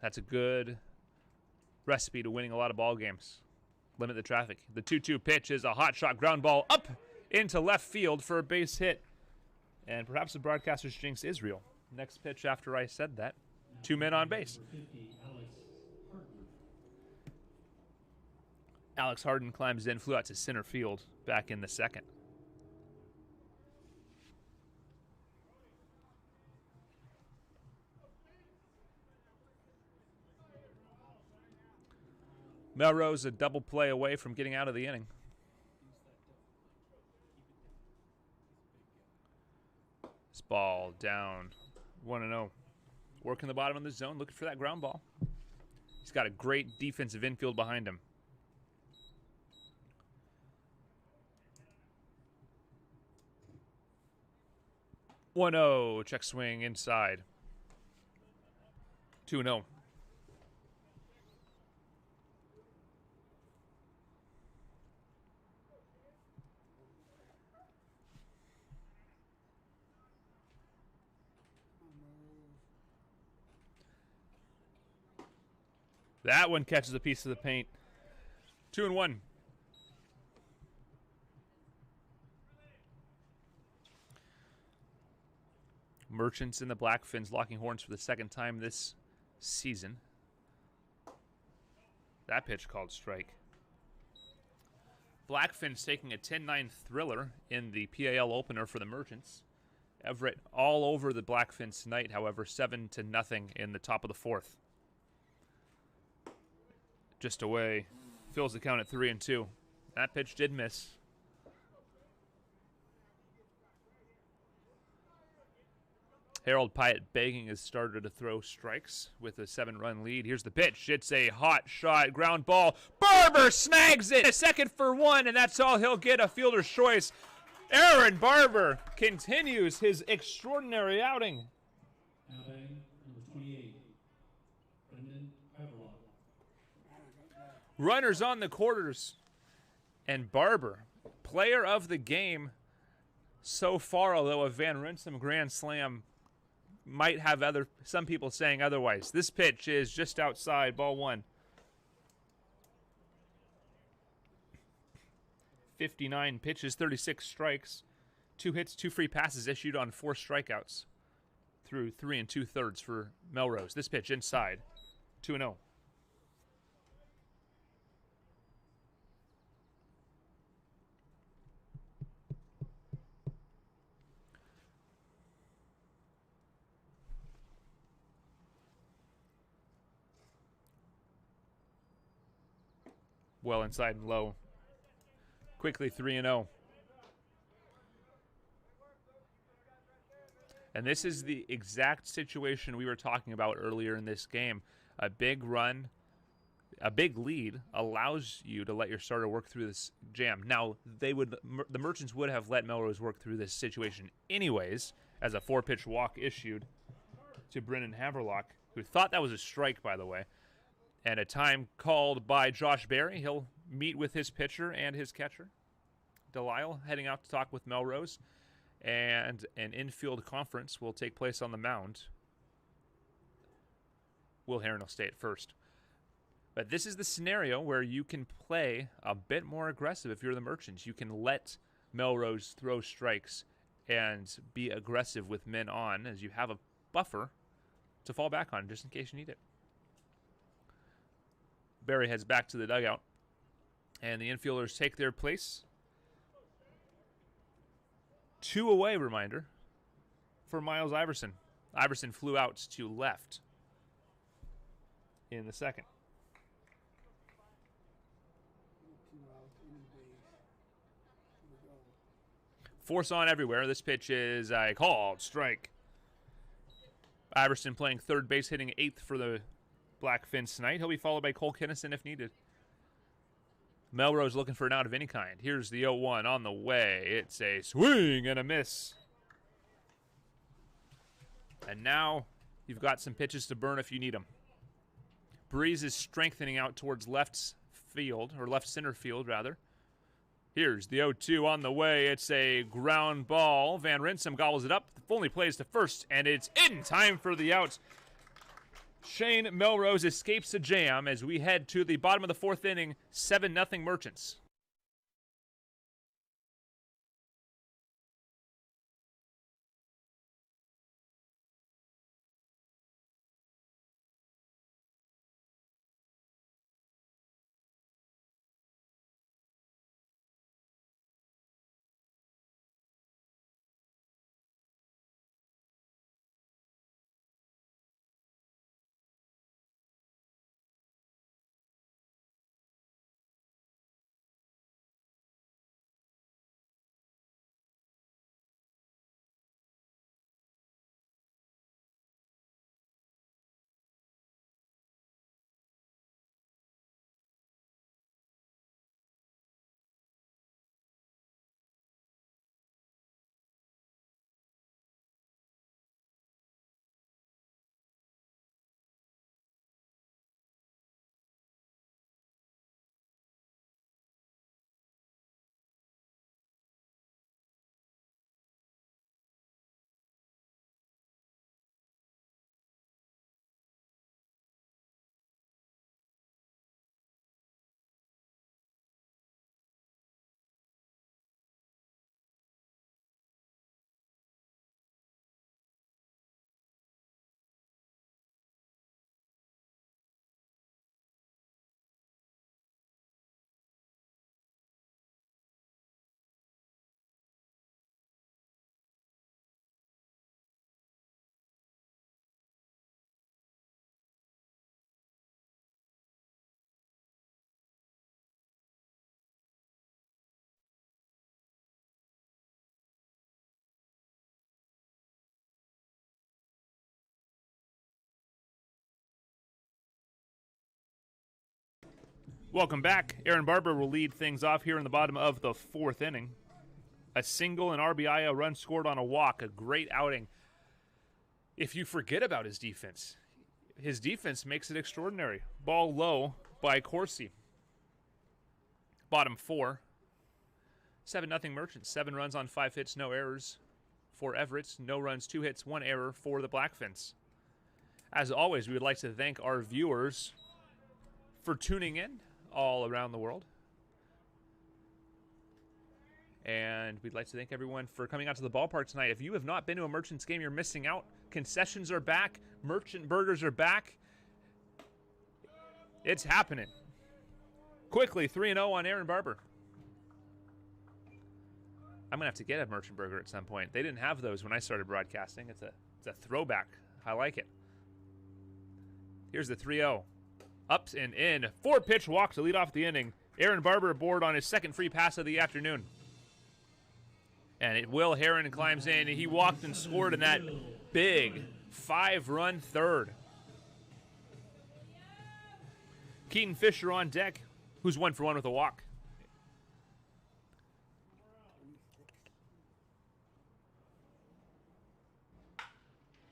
That's a good recipe to winning a lot of ball games. Limit the traffic. The 2-2 pitch is a hot shot ground ball up into left field for a base hit. And perhaps the broadcaster's jinx is real. Next pitch after I said that. 2 men on base. Alex Harden climbs in, flew out to center field back in the second. Melrose a double play away from getting out of the inning. This ball down 1-0. Working the bottom of the zone, looking for that ground ball. He's got a great defensive infield behind him. Check swing inside. 2-0. That one catches a piece of the paint. 2-1. Merchants and the Blackfins locking horns for the second time this season. That pitch called strike. Blackfins taking a 10-9 thriller in the PAL opener for the Merchants. Everett all over the Blackfins tonight, however, 7-0 in the top of the fourth. Just away. Fills the count at 3-2. That pitch did miss. Harold Pyatt begging his starter to throw strikes with a 7-run lead. Here's the pitch. It's a hot shot. Ground ball. Barber snags it. A second for one, and that's all he'll get. A fielder's choice. Aaron Barber continues his extraordinary outing. Outing number 28. Brendan Everett. Runners on the quarters. And Barber, player of the game so far, although a Van Rinsum grand slam might have some people saying otherwise. This pitch is just outside, ball one. 59 pitches, 36 strikes, 2 hits, 2 free passes issued on 4 strikeouts through 3 2/3 for Melrose. This pitch inside, 2-0. Well inside and low. Quickly 3-0. And this is the exact situation we were talking about earlier in this game. A big run, a big lead allows you to let your starter work through this jam. Now, the Merchants would have let Melrose work through this situation anyways, as a 4-pitch walk issued to Brennan Haverlock, who thought that was a strike, by the way. And a time called by Josh Berry. He'll meet with his pitcher and his catcher. Delisle heading out to talk with Melrose. And an infield conference will take place on the mound. Will Herron will stay at first. But this is the scenario where you can play a bit more aggressive if you're the Merchants. You can let Melrose throw strikes and be aggressive with men on, as you have a buffer to fall back on just in case you need it. Barry heads back to the dugout. And the infielders take their place. 2 away, reminder, for Miles Iverson. Iverson flew out to left in the second. Force on everywhere. This pitch is a called strike. Iverson playing third base, hitting 8th for the Blackfins tonight. He'll be followed by Cole Kinnison if needed. Melrose looking for an out of any kind. Here's the 0-1 on the way. It's a swing and a miss. And now you've got some pitches to burn if you need them. Breeze is strengthening out towards left field, or left center field, rather. Here's the 0-2 on the way. It's a ground ball. Van Rinsum gobbles it up. Only plays to first, and it's in time for the out. Shane Melrose escapes a jam as we head to the bottom of the 4th inning, 7-0 Merchants. Welcome back. Aaron Barber will lead things off here in the bottom of the 4th inning. A single, an RBI, a run scored on a walk. A great outing. If you forget about his defense makes it extraordinary. Ball low by Corsi. Bottom 4. 7-0 Merchants. 7 runs on 5 hits, no errors for Everett. No runs, 2 hits, 1 error for the Blackfins. As always, we would like to thank our viewers for tuning in all around the world. And we'd like to thank everyone for coming out to the ballpark tonight. If you have not been to a Merchants game, you're missing out. Concessions are back. Merchant burgers are back. It's happening. Quickly, 3-0 on Aaron Barber. I'm going to have to get a Merchant burger at some point. They didn't have those when I started broadcasting. It's a throwback. I like it. Here's the 3-0. Up and in. 4-pitch walk to lead off the inning. Aaron Barber aboard on his second free pass of the afternoon. And Will Heron climbs in. He walked and scored in that big 5-run third. Keaton Fisher on deck, who's 1 for 1 with a walk.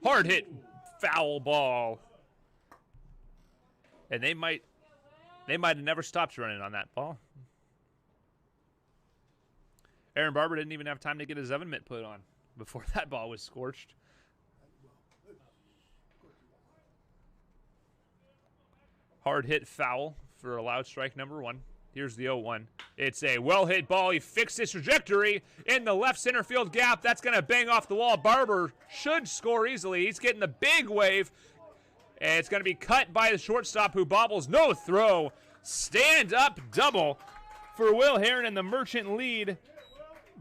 Hard hit, foul ball. And they might have never stopped running on that ball. Aaron Barber didn't even have time to get his oven mitt put on before that ball was scorched. Hard hit foul for allowed strike number 1. Here's the 0-1. It's a well-hit ball. He fixed his trajectory in the left center field gap. That's going to bang off the wall. Barber should score easily. He's getting the big wave. And it's going to be cut by the shortstop who bobbles. No throw. Stand up double for Will Heron, and the Merchant lead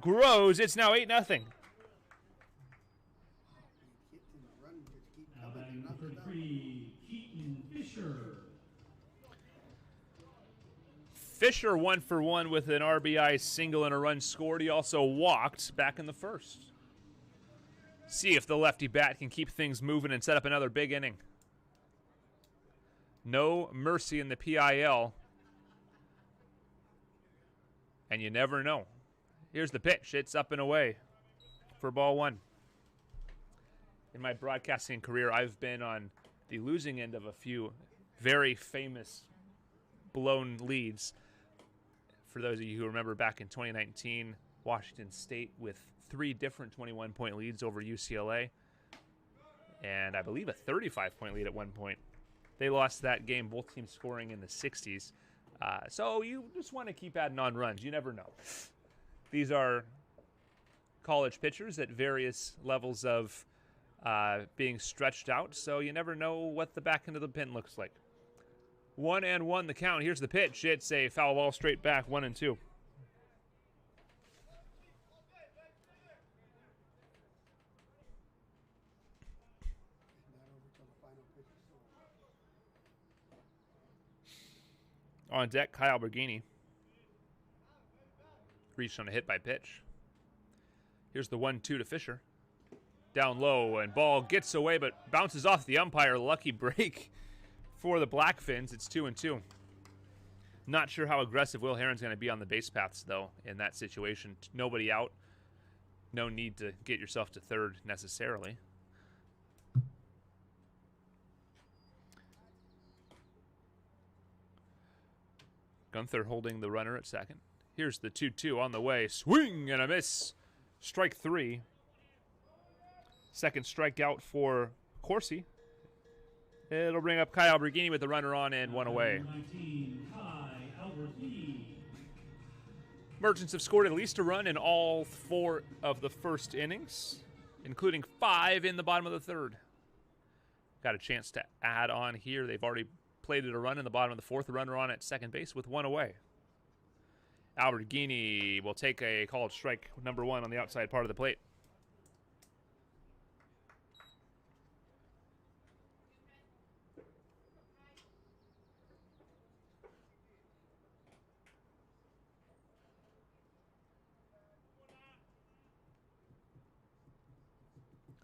grows. It's now 8-0. Now batting number 3, Keaton Fisher. Fisher 1 for 1 with an RBI single and a run scored. He also walked back in the first. See if the lefty bat can keep things moving and set up another big inning. No mercy in the PIL. And you never know. Here's the pitch. It's up and away for ball 1. In my broadcasting career, I've been on the losing end of a few very famous blown leads. For those of you who remember back in 2019, Washington State with 3 different 21-point leads over UCLA. And I believe a 35-point lead at one point. They lost that game, both teams scoring in the 60s. So you just want to keep adding on runs. You never know. These are college pitchers at various levels of being stretched out, so you never know what the back end of the pin looks like. 1-1 the count. Here's the pitch. It's a foul ball straight back, 1-2. On deck, Kyle Bergini. Reached on a hit by pitch. Here's the 1-2 to Fisher. Down low, and ball gets away, but bounces off the umpire. Lucky break for the Blackfins. It's 2-2. Not sure how aggressive Will Heron's going to be on the base paths, though, in that situation. Nobody out. No need to get yourself to third necessarily. Gunther holding the runner at second. Here's the 2-2 on the way. Swing and a miss. Strike 3. Second strikeout for Corsi. It'll bring up Kyle Bergini with the runner on and 1 away. 19, Kai Albertini. Merchants have scored at least a run in all 4 of the first innings, including 5 in the bottom of the third. Got a chance to add on here. They've already plated a run in the bottom of the fourth. The runner on at second base with 1 away. Albertini will take a called strike, number 1 on the outside part of the plate.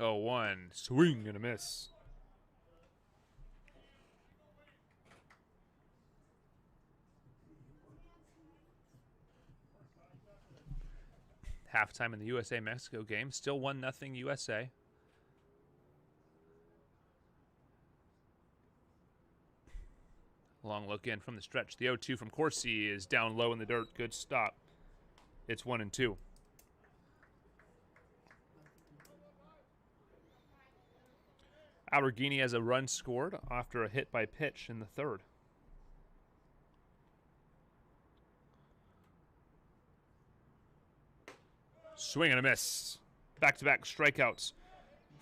Oh, 1 swing and a miss. Halftime in the USA-Mexico game. Still 1-0 USA. Long look in from the stretch. The 0-2 from Corsi is down low in the dirt. Good stop. It's 1-2. Albertini has a run scored after a hit by pitch in the third. Swing and a miss. Back-to-back strikeouts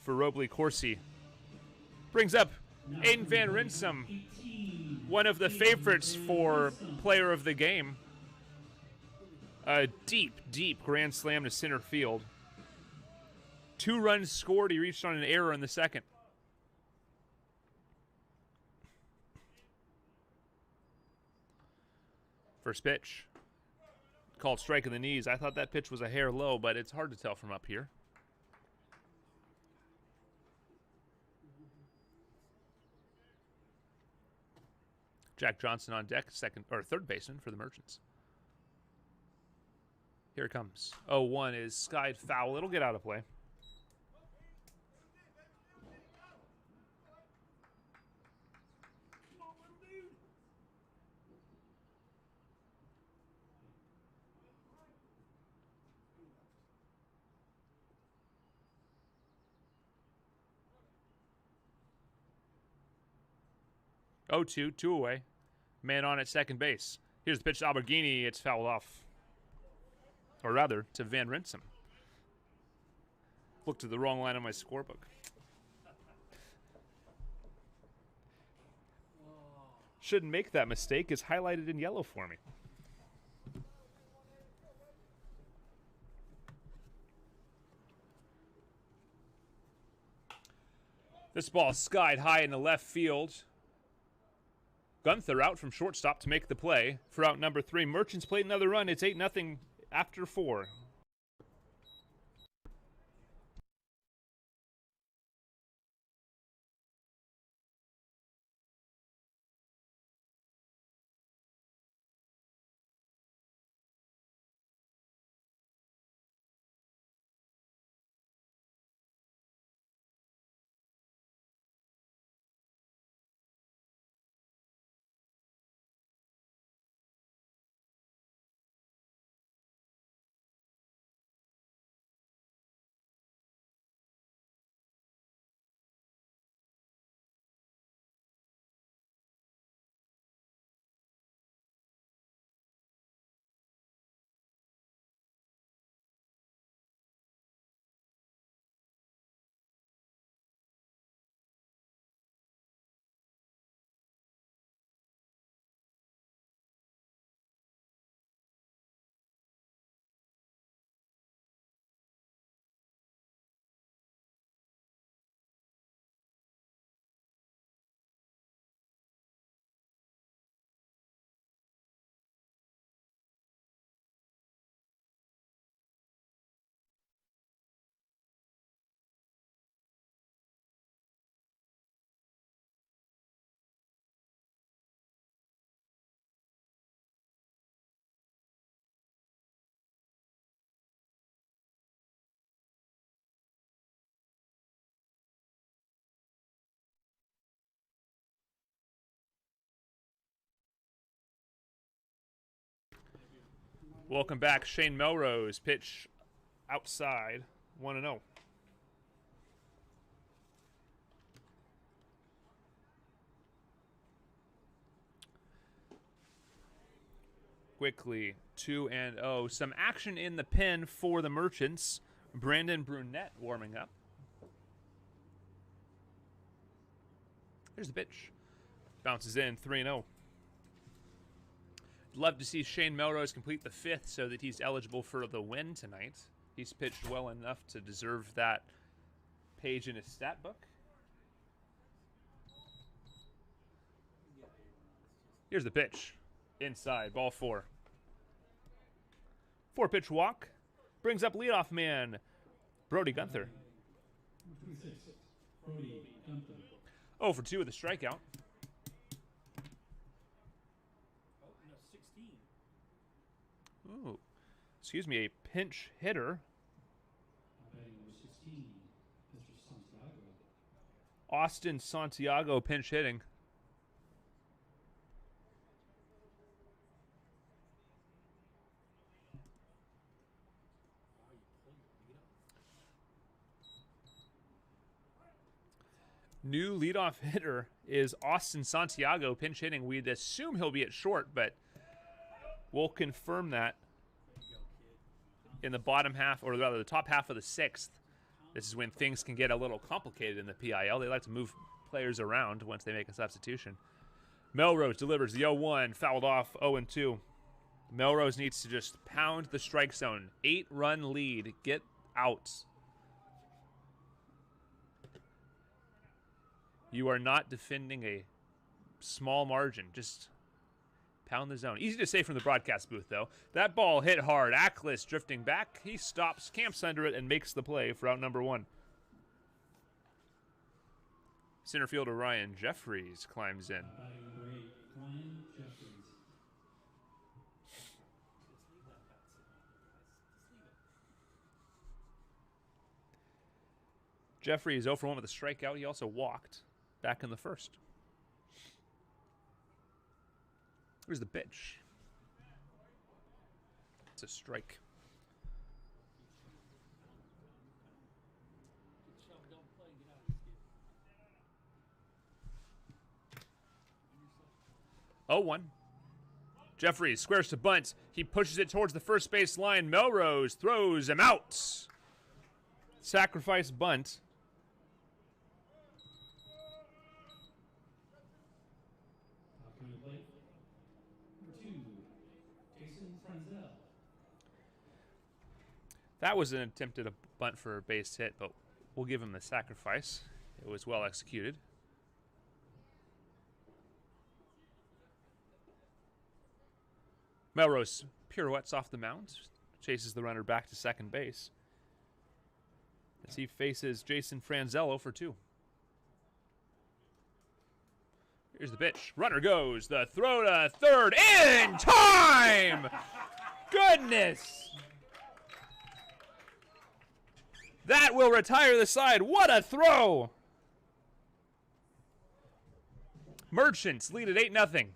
for Robley Corsi. Brings up Aiden Van Rinsum, one of the favorites for player of the game. A deep, deep grand slam to center field. 2 runs scored. He reached on an error in the second. First pitch. Called strike in the knees. I thought that pitch was a hair low, but it's hard to tell from up here. Jack Johnson on deck, third baseman for the Merchants. Here it comes. 0-1 is skied foul. It'll get out of play. Oh, 2 away. Man on at second base. Here's the pitch to Albertini. It's fouled off. Or rather, to Van Rinsum. Looked at the wrong line on my scorebook. Shouldn't make that mistake. It's highlighted in yellow for me. This ball skied high in the left field. Gunther out from shortstop to make the play for out number 3. Merchants played another run. It's 8-0 after 4. Welcome back. Shane Melrose pitch outside 1-0. Quickly 2-0. Some action in the pen for the Merchants. Brandon Brunette warming up. Here's the pitch. Bounces in 3-0. Love to see Shane Melrose complete the 5th so that he's eligible for the win tonight. He's pitched well enough to deserve that page in his stat book. Here's the pitch. Inside, ball 4. 4-pitch walk. Brings up leadoff man, Brody Gunther. 0 for 2 with a strikeout. Ooh, excuse me, a pinch hitter. Austin Santiago pinch hitting. New leadoff hitter is Austin Santiago pinch hitting. We'd assume he'll be at short, but we'll confirm that in the bottom half, or rather the top half of the 6th. This is when things can get a little complicated in the PIL. They like to move players around once they make a substitution. Melrose delivers the 0-1, fouled off 0-2. Melrose needs to just pound the strike zone. 8-run lead. Get out. You are not defending a small margin. Just pound the zone. Easy to say from the broadcast booth, though. That ball hit hard. Ackles drifting back. He stops, camps under it, and makes the play for out number 1. Center fielder Ryan Jeffries climbs in. Jeffries 0 for 1 with a strikeout. He also walked back in the 1st. Here's the pitch. It's a strike. Oh, 1. Jeffries squares to bunt. He pushes it towards the first base line. Melrose throws him out. Sacrifice bunt. That was an attempt at a bunt for a base hit, but we'll give him the sacrifice It was well executed. Melrose pirouettes off the mound, chases the runner back to second base as he faces Jason Franzello for 2. Here's the pitch. Runner goes. The throw to third in time! Goodness! That will retire the side. What a throw! Merchants lead at 8-0.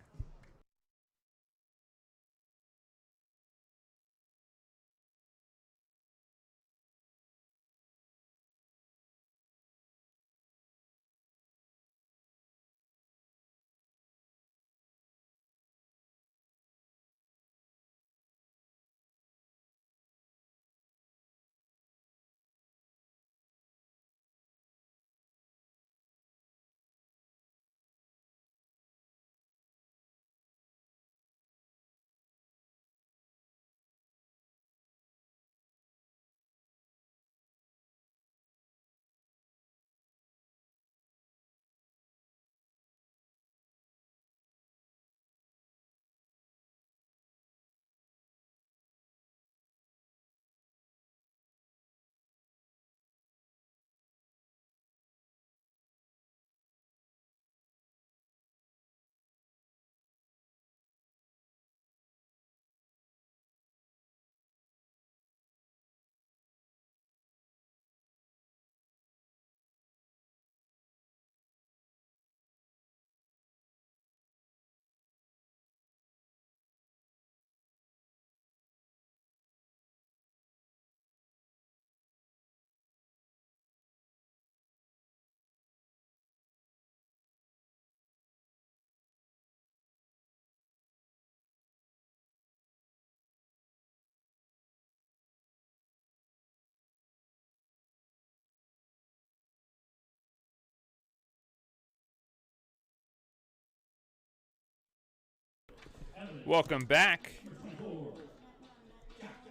Welcome back.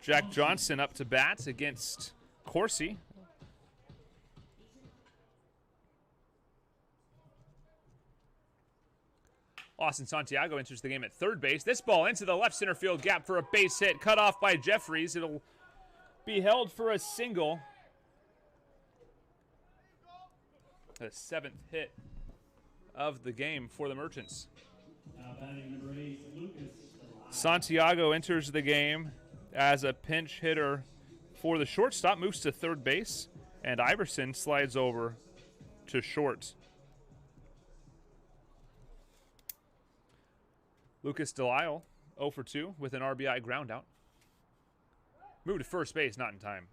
Jack Johnson up to bat against Corsi. Austin Santiago enters the game at third base. This ball into the left center field gap for a base hit. Cut off by Jeffries. It'll be held for a single. The 7th hit of the game for the Merchants. Santiago enters the game as a pinch hitter for the shortstop, moves to third base, and Iverson slides over to short. Lucas Delisle, 0 for 2 with an RBI groundout. Moved to first base, not in time.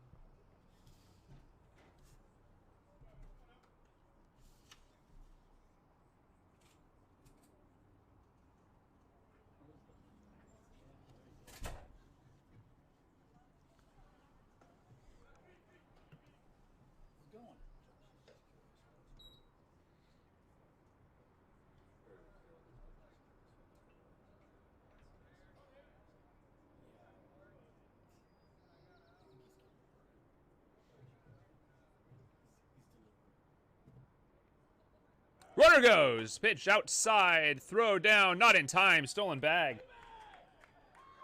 Runner goes. Pitch outside. Throw down. Not in time. Stolen bag.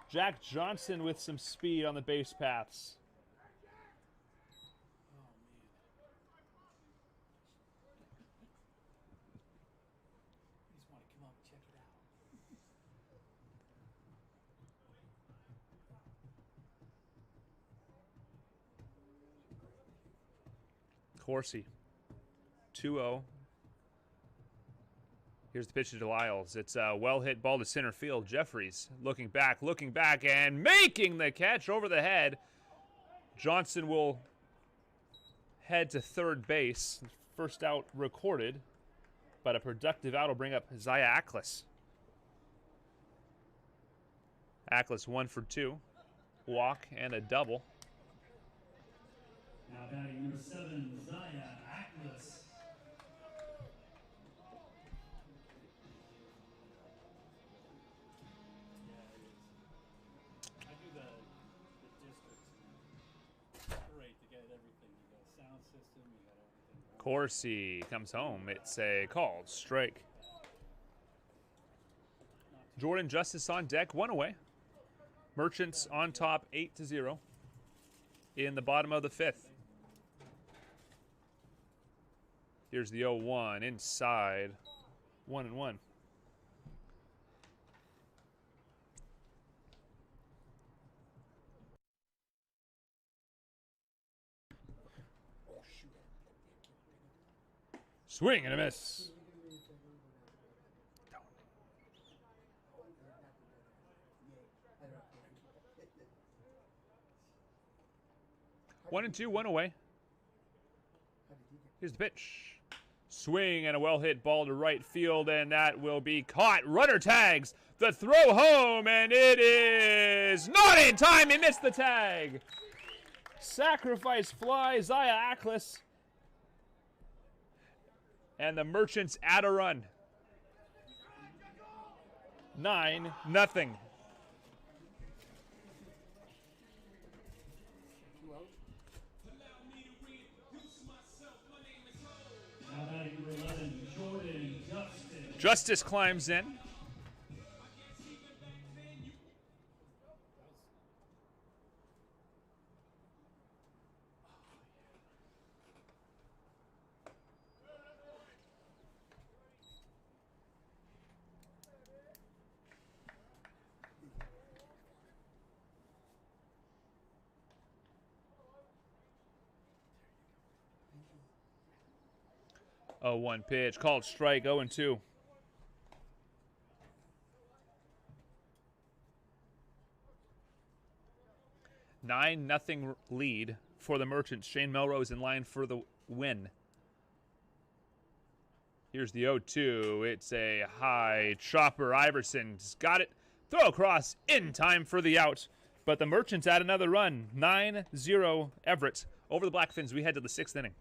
Jack Johnson with some speed on the base paths. Corsi. 2-0. Here's the pitch to Delisle. It's a well-hit ball to center field. Jeffries looking back, and making the catch over the head. Johnson will head to third base. First out recorded, but a productive out will bring up Zaya Ackles. Ackles 1 for 2. Walk and a double. Now batting number 7, Zaya Ackles. System, you got everything Corsi comes home. It's a called strike. Jordan Justice on deck, 1 away. Merchants on top, 8-0 in the bottom of the 5th. Here's the 0-1 inside, 1-1. Swing and a miss. 1-2, 1 away. Here's the pitch. Swing and a well-hit ball to right field, and that will be caught. Runner tags the throw home, and it is not in time. He missed the tag. Sacrifice fly, Zaya Aklis. And the Merchants add a run. 9-0. Justice climbs in. Oh, 1 pitch called strike, 0-2. Nothing lead for the Merchants. Shane Melrose in line for the win. Here's the 0-2. It's a high chopper. Iverson's got it. Throw across in time for the out. But the Merchants add another run. 9-0 Everett over the Blackfins. We head to the 6th inning.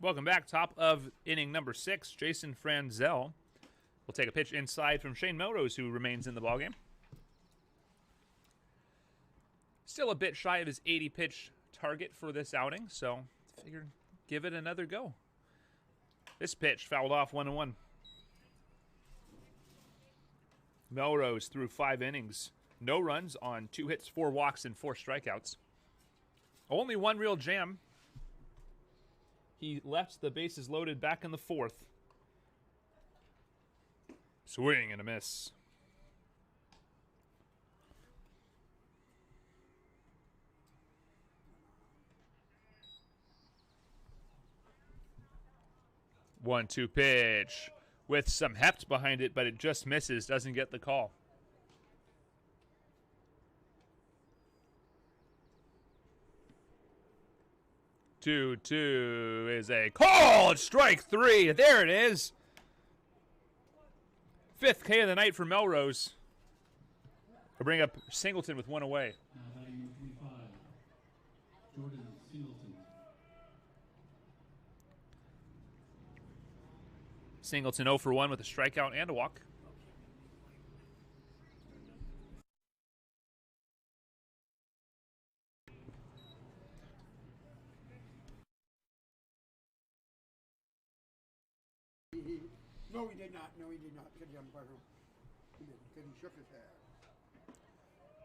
Welcome back. Top of inning number 6. Jason Franzel will take a pitch inside from Shane Melrose, who remains in the ballgame. Still a bit shy of his 80-pitch target for this outing, so figured give it another go. This pitch fouled off 1-1. Melrose threw 5 innings. No runs on 2 hits, 4 walks, and 4 strikeouts. Only 1 real jam. He left the bases loaded back in the 4th. Swing and a miss. One-two pitch with some heft behind it, but it just misses, doesn't get the call. 2-2 is a called strike 3. There it is. 5th K of the night for Melrose. We'll bring up Singleton with 1 away. Jordan Singleton. Singleton 0 for 1 with a strikeout and a walk. No, he did not. No, he did not. Because he shook his head.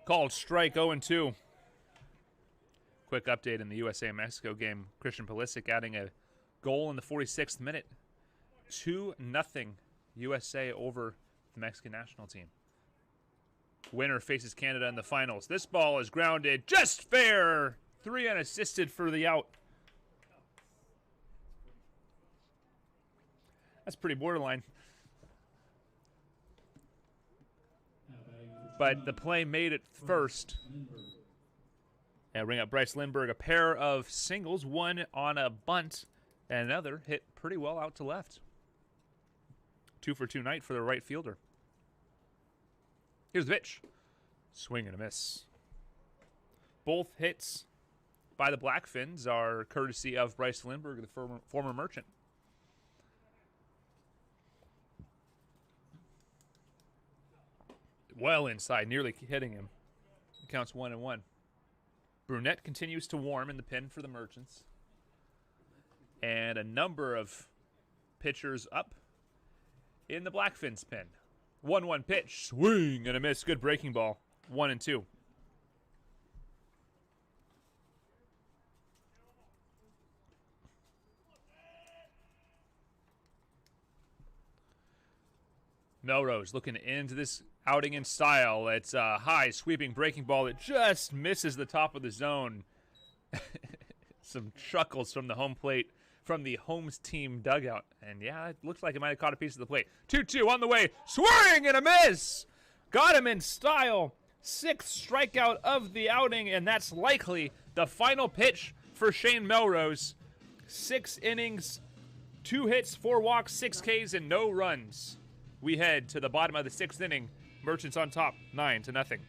Called strike 0-2. Quick update in the USA-Mexico game. Christian Pulisic adding a goal in the 46th minute. 2-0 USA over the Mexican national team. Winner faces Canada in the finals. This ball is grounded just fair. 3 unassisted for the out. That's pretty borderline. But the play made it first. And bring up Bryce Lindbergh. A pair of singles, one on a bunt, and another hit pretty well out to left. 2 for 2 night for the right fielder. Here's the pitch. Swing and a miss. Both hits by the Blackfins are courtesy of Bryce Lindbergh, the former Merchant. Well inside, nearly hitting him. It counts 1-1. Brunette continues to warm in the pen for the Merchants. And a number of pitchers up in the Blackfins pen. 1-1 pitch, swing and a miss. Good breaking ball. 1-2. Melrose looking into this outing in style. It's a high sweeping breaking ball that just misses the top of the zone. Some chuckles from the home plate, from the home's team dugout. And yeah, it looks like it might have caught a piece of the plate. 2-2 on the way. Swing and a miss. Got him in style. 6th strikeout of the outing, and that's likely the final pitch for Shane Melrose. 6 innings, 2 hits, 4 walks, 6 Ks, and no runs. We head to the bottom of the 6th inning. Merchants on top, 9-0.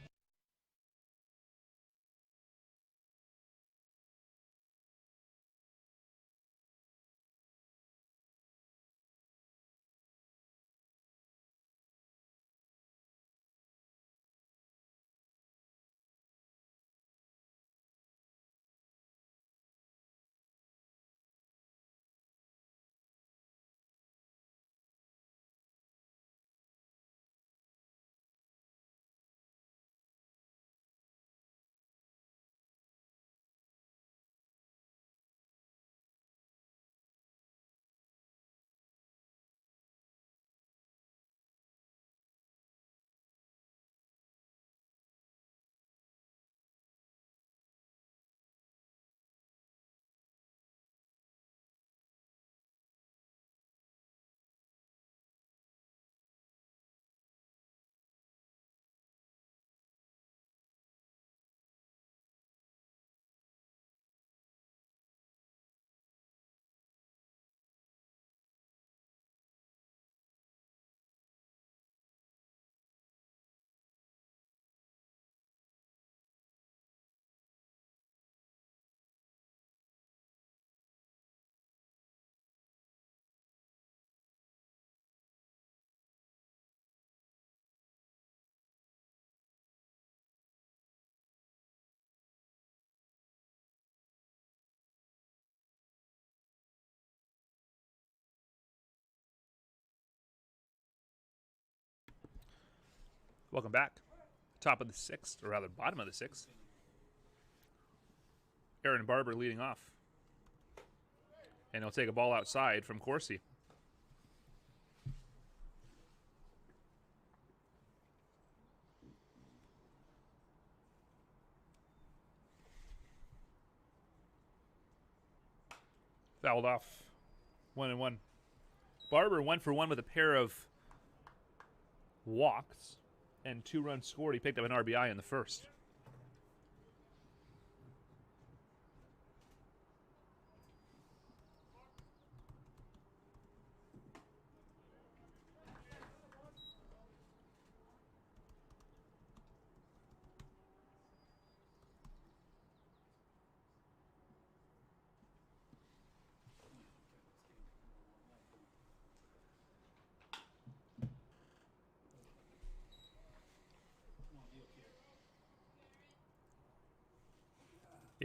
Welcome back. Top of the 6th, or rather bottom of the 6th. Aaron Barber leading off. And he'll take a ball outside from Corsi. Fouled off. 1-1. Barber 1 for 1 with a pair of walks and 2 runs scored. He picked up an RBI in the first.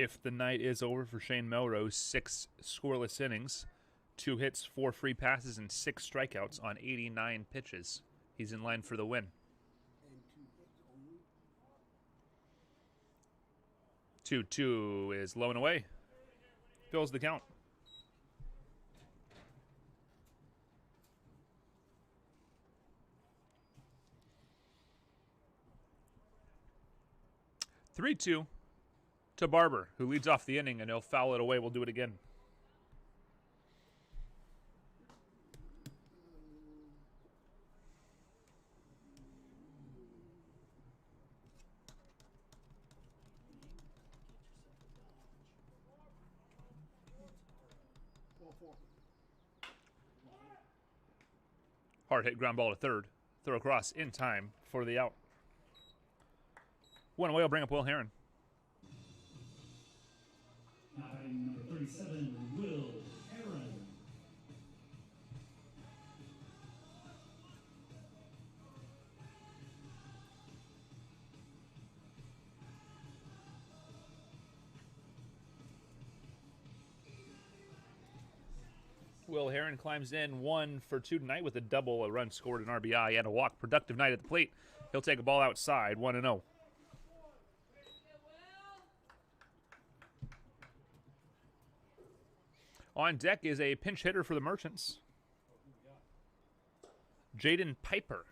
If the night is over for Shane Melrose, 6 scoreless innings, 2 hits, 4 free passes, and 6 strikeouts on 89 pitches. He's in line for the win. And 2 hits only. 2-2 is low and away. Fills the count. Three-two to Barber, who leads off the inning, and he'll foul it away. We'll do it again. Hard hit ground ball to third. Throw across in time for the out. One away, I'll bring up Will Heron. Batting number 37, Will Heron. Will Heron climbs in 1 for 2 tonight with a double, a run scored, an RBI, and a walk. Productive night at the plate. He'll take a ball outside, 1-0. On deck is a pinch hitter for the Merchants, Jaden Piper.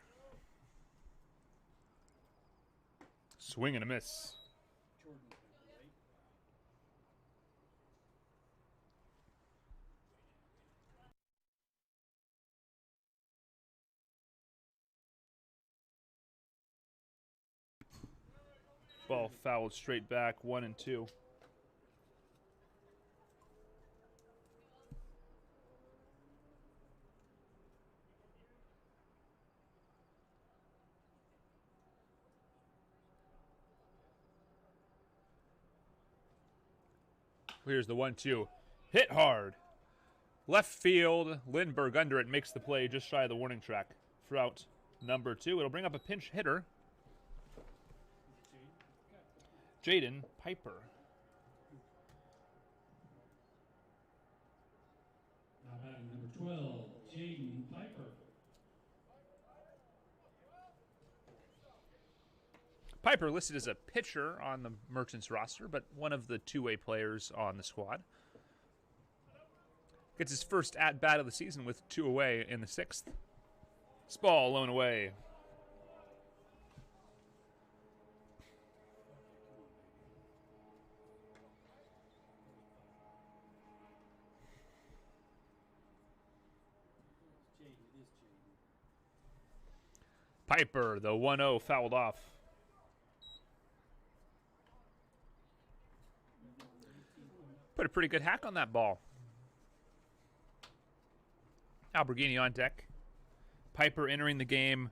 Swing and a miss. Ball fouled straight back, 1-2. Here's the 1-2. Hit hard. Left field. Lindbergh under it makes the play just shy of the warning track. For out number 2. It'll bring up a pinch hitter, Jaden Piper. Now batting number 12, Jaden Piper. Piper listed as a pitcher on the Merchants roster, but one of the two-way players on the squad. Gets his first at-bat of the season with 2 away in the 6th. This ball low and away. Piper, the 1-0 fouled off. Put a pretty good hack on that ball. Alberghini on deck. Piper entering the game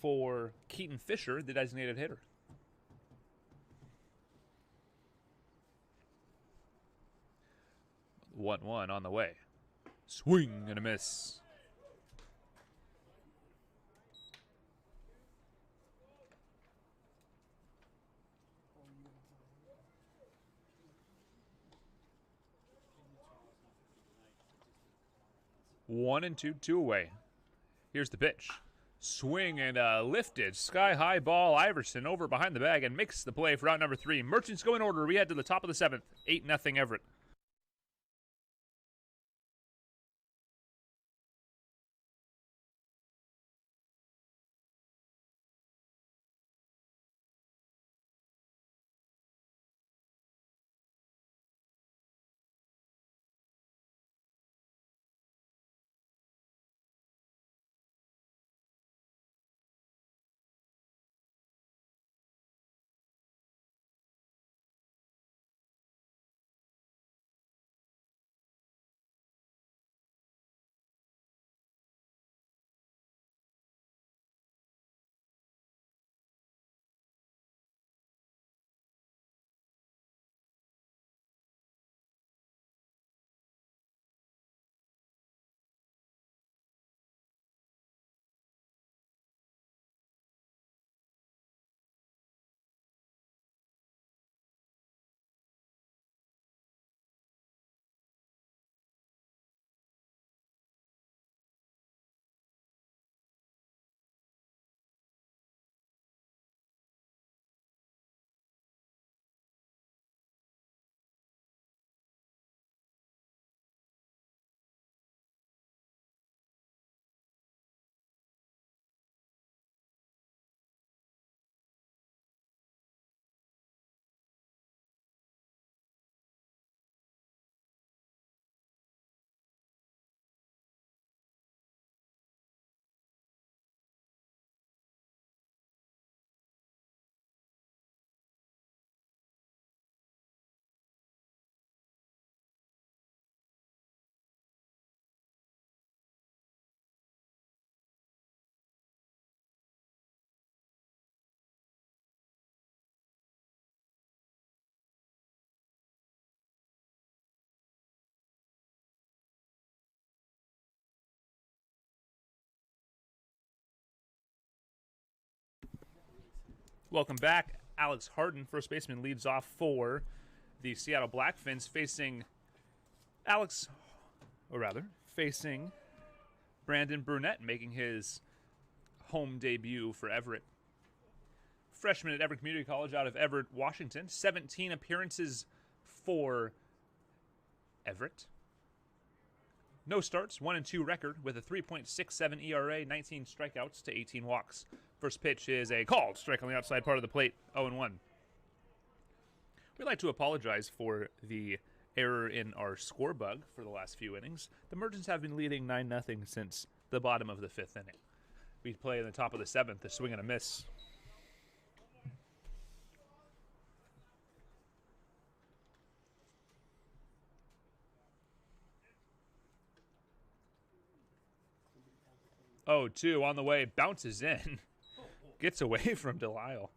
for Keaton Fisher, the designated hitter. One on the way. Swing and a miss. One and two away. Here's the pitch. Swing and lifted. Sky-high ball. Iverson over behind the bag and makes the play for out number 3. Merchants go in order. We head to the top of the 7th. 8-0 Everett. Welcome back. Alex Harden, first baseman, leads off for the Seattle Blackfins, facing Brandon Burnett, making his home debut for Everett. Freshman at Everett Community College out of Everett, Washington. 17 appearances for Everett. No starts, 1-2 record with a 3.67 ERA, 19 strikeouts to 18 walks. First pitch is a called strike on the outside part of the plate, 0-1. We'd like to apologize for the error in our score bug for the last few innings. The Merchants have been leading 9-0 since the bottom of the 5th inning. We play in the top of the 7th, a swing and a miss. Oh, 2 on the way, bounces in. Gets away from Delisle.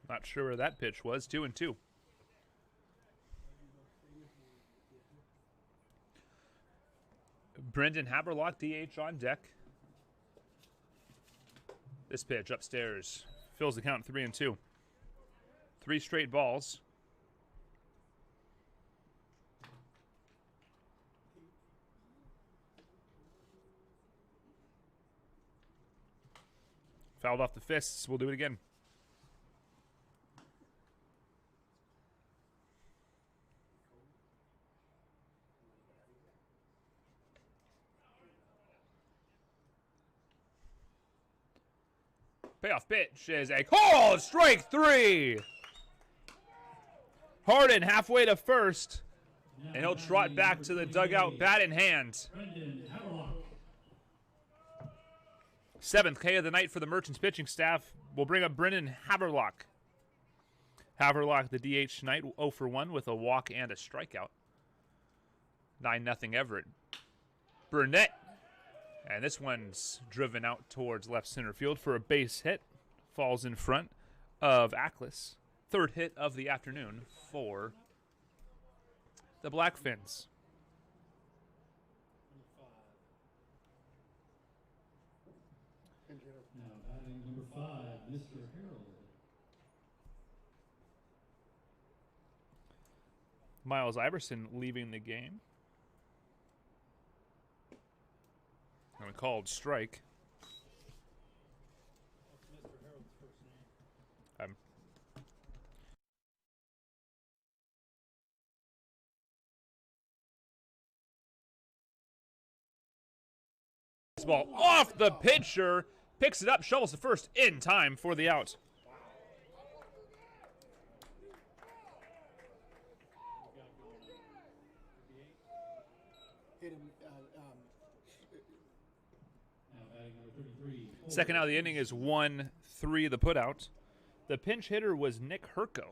Not sure where that pitch was. 2-2. Brendan Haberlock, DH on deck. This pitch upstairs fills the count 3-2. 3 straight balls. Fouled off the fists. We'll do it again. Payoff pitch is a call, strike 3. Harden halfway to first, and he'll trot back to the dugout, bat in hand. 7th K of the night for the Merchants pitching staff. We'll bring up Brendan Haberlock. Haberlock, the DH tonight, 0 for 1 with a walk and a strikeout. 9-0 Everett. Burnett. And this one's driven out towards left center field for a base hit. Falls in front of Ackles. 3rd hit of the afternoon for the Blackfins. Now batting number 5, Mr. Harold. Miles Iverson leaving the game. And a called strike. That's Mr. Harold's first name. This ball off the pitcher. Picks it up, shovels the first in time for the out. Hit him. Now batting number 33. Second out of the inning is 1-3 the putout. The pinch hitter was Nick Herco.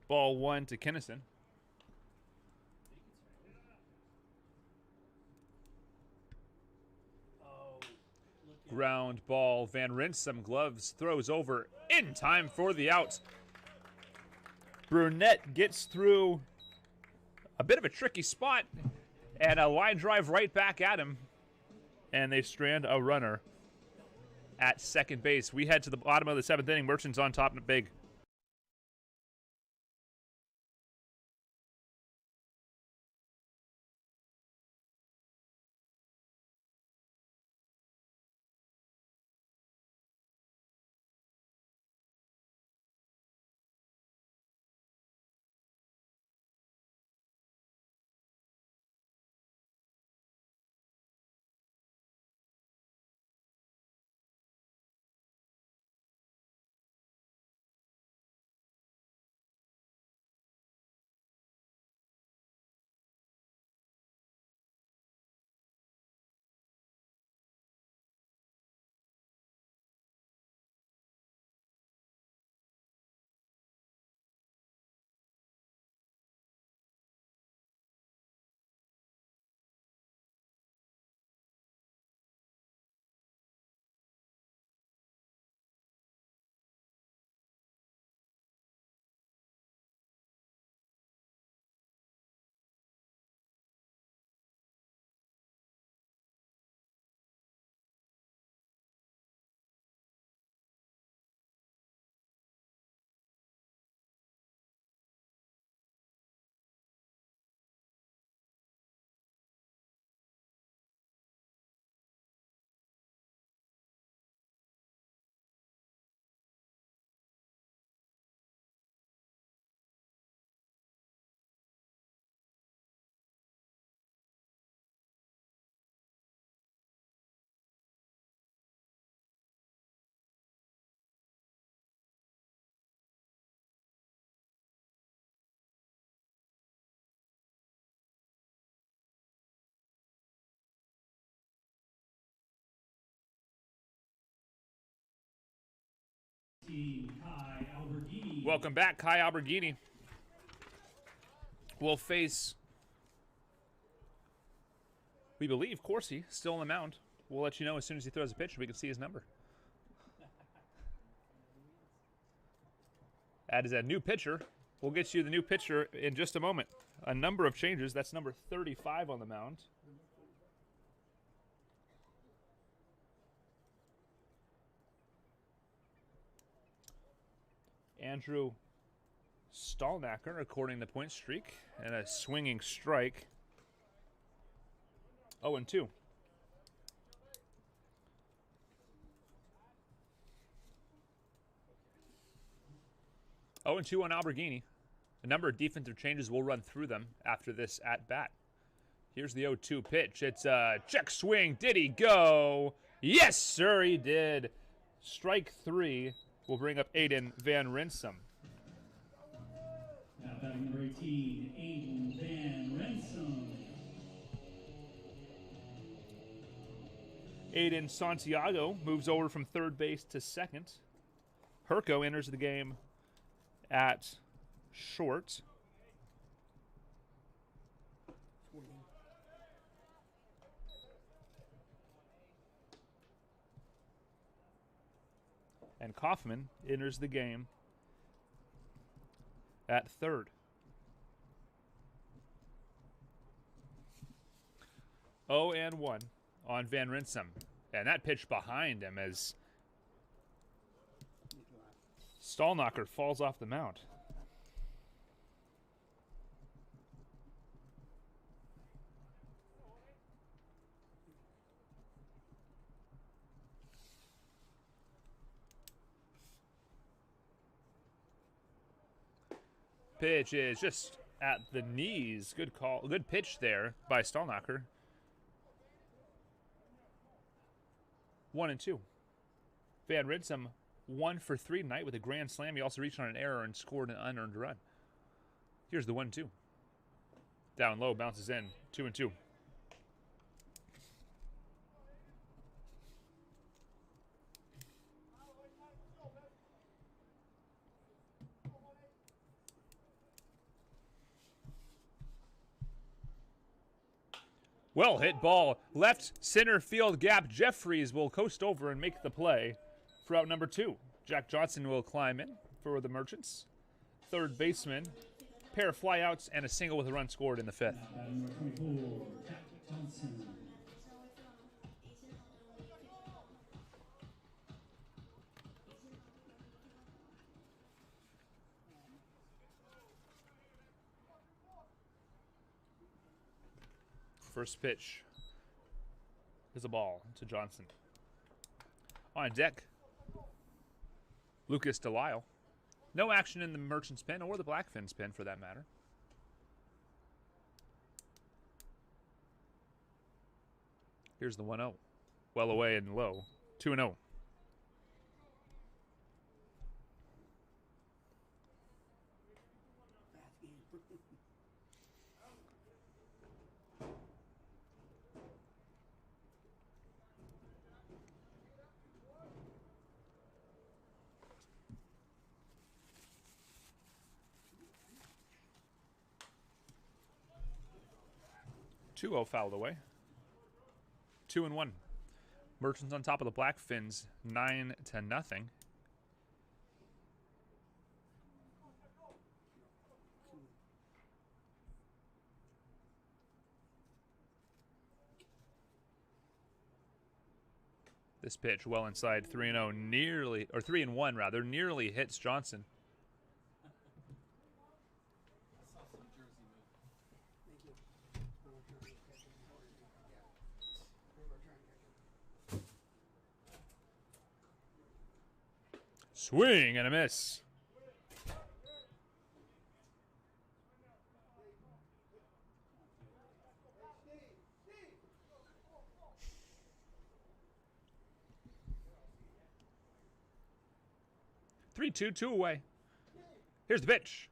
Ball 1 to Kinnison. Ground ball. Van Rinsum gloves, throws over in time for the out. Burnett gets through a bit of a tricky spot and a line drive right back at him. And they strand a runner at second base. We head to the bottom of the 7th inning. Merchants on top big. Team Kai Alberghini. Welcome back, Kai Alberghini. Will face, we believe, Corsi, still on the mound. We'll let you know as soon as he throws a pitch. We can see his number. That is a new pitcher. We'll get you the new pitcher in just a moment. A number of changes. That's number 35 on the mound. Andrew Stallnacker recording the point streak and a swinging strike. 0-2. Oh, and 2 on Alberghini. A number of defensive changes. We'll run through them after this at bat. Here's the 0-2 pitch. It's a check swing. Did he go? Yes, sir, he did. Strike 3 will bring up Aiden Van Rinsum. Now batting number 18, Aiden Van Rinsum. Aiden Santiago moves over from third base to second. Herco enters the game at short. And Kaufman enters the game at third. 0-1 on Van Rinsum. And that pitch behind him as Stallnacker falls off the mound. Pitch is just at the knees. Good call. Good pitch there by Stallnacker. 1-2. Van Rinsum 1 for 3 tonight with a grand slam. He also reached on an error and scored an unearned run. Here's the 1-2. Down low, bounces in. 2-2. Well hit ball. Left center field gap. Jeffries will coast over and make the play for out number 2. Jack Johnson will climb in for the Merchants. Third baseman. Pair of flyouts and a single with a run scored in the 5th. Number 24, Jack Johnson. First pitch is a ball to Johnson. On deck, Lucas Delisle. No action in the Merchants pen or the Blackfins pen for that matter. Here's the 1-0. Well away and low. 2-0. Two-0 fouled away. 2-1. Merchants on top of the Blackfins, 9-0. This pitch well inside 3-0, nearly, or 3-1 rather, nearly hits Johnson. Swing and a miss. Three, two away. Here's the pitch.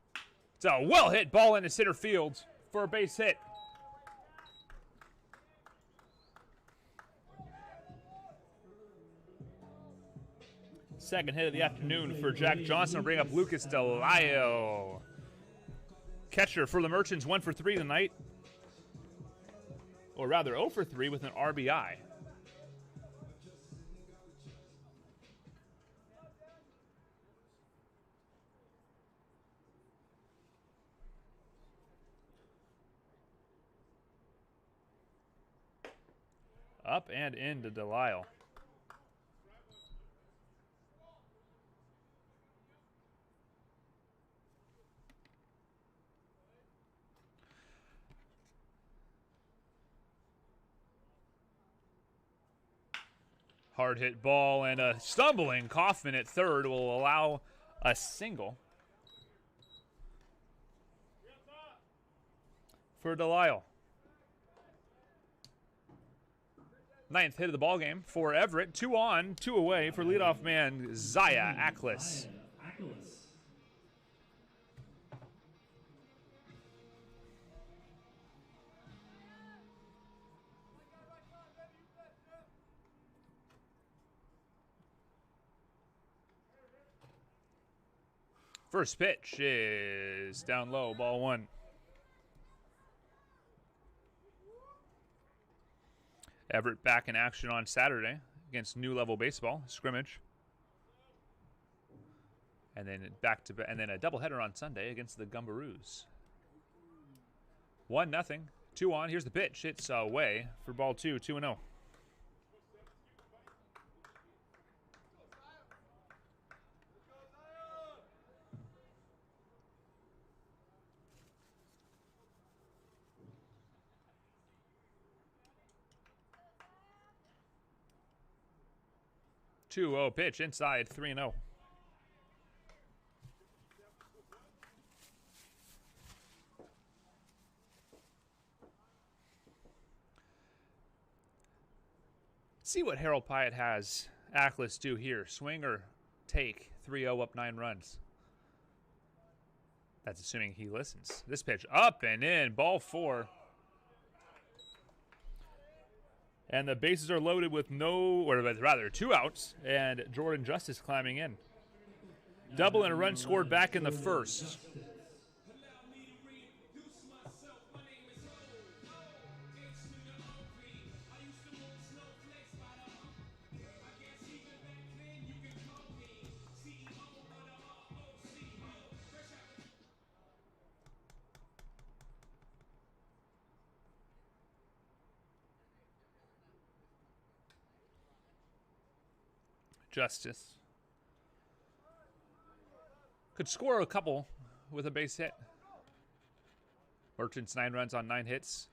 It's a well-hit ball into center field for a base hit. Second hit of the afternoon for Jack Johnson will bring up Lucas Delisle. Catcher for the Merchants, 1 for 3 tonight. Or rather, 0 for 3 with an RBI. Up and into Delisle. Hard hit ball and a stumbling Kaufman at third will allow a single for Delisle. Ninth hit of the ball game for Everett. 2 on, 2 away for leadoff man Zaya Ackles. First pitch is down low, ball 1. Everett back in action on Saturday against New Level Baseball scrimmage, and then and then a doubleheader on Sunday against the Gumbaroos. 1-0, 2 on. Here's the pitch. It's away for ball 2, 2-0. Pitch inside, 3-0. See what Harold Pyatt has Ackles do here. Swing or take, 3-0 up 9 runs. That's assuming he listens. This pitch up and in, ball 4. And the bases are loaded with or rather 2 outs, and Jordan Justice climbing in. Double and a run scored back in the first. Justice could score a couple with a base hit. Merchants 9 runs on 9 hits.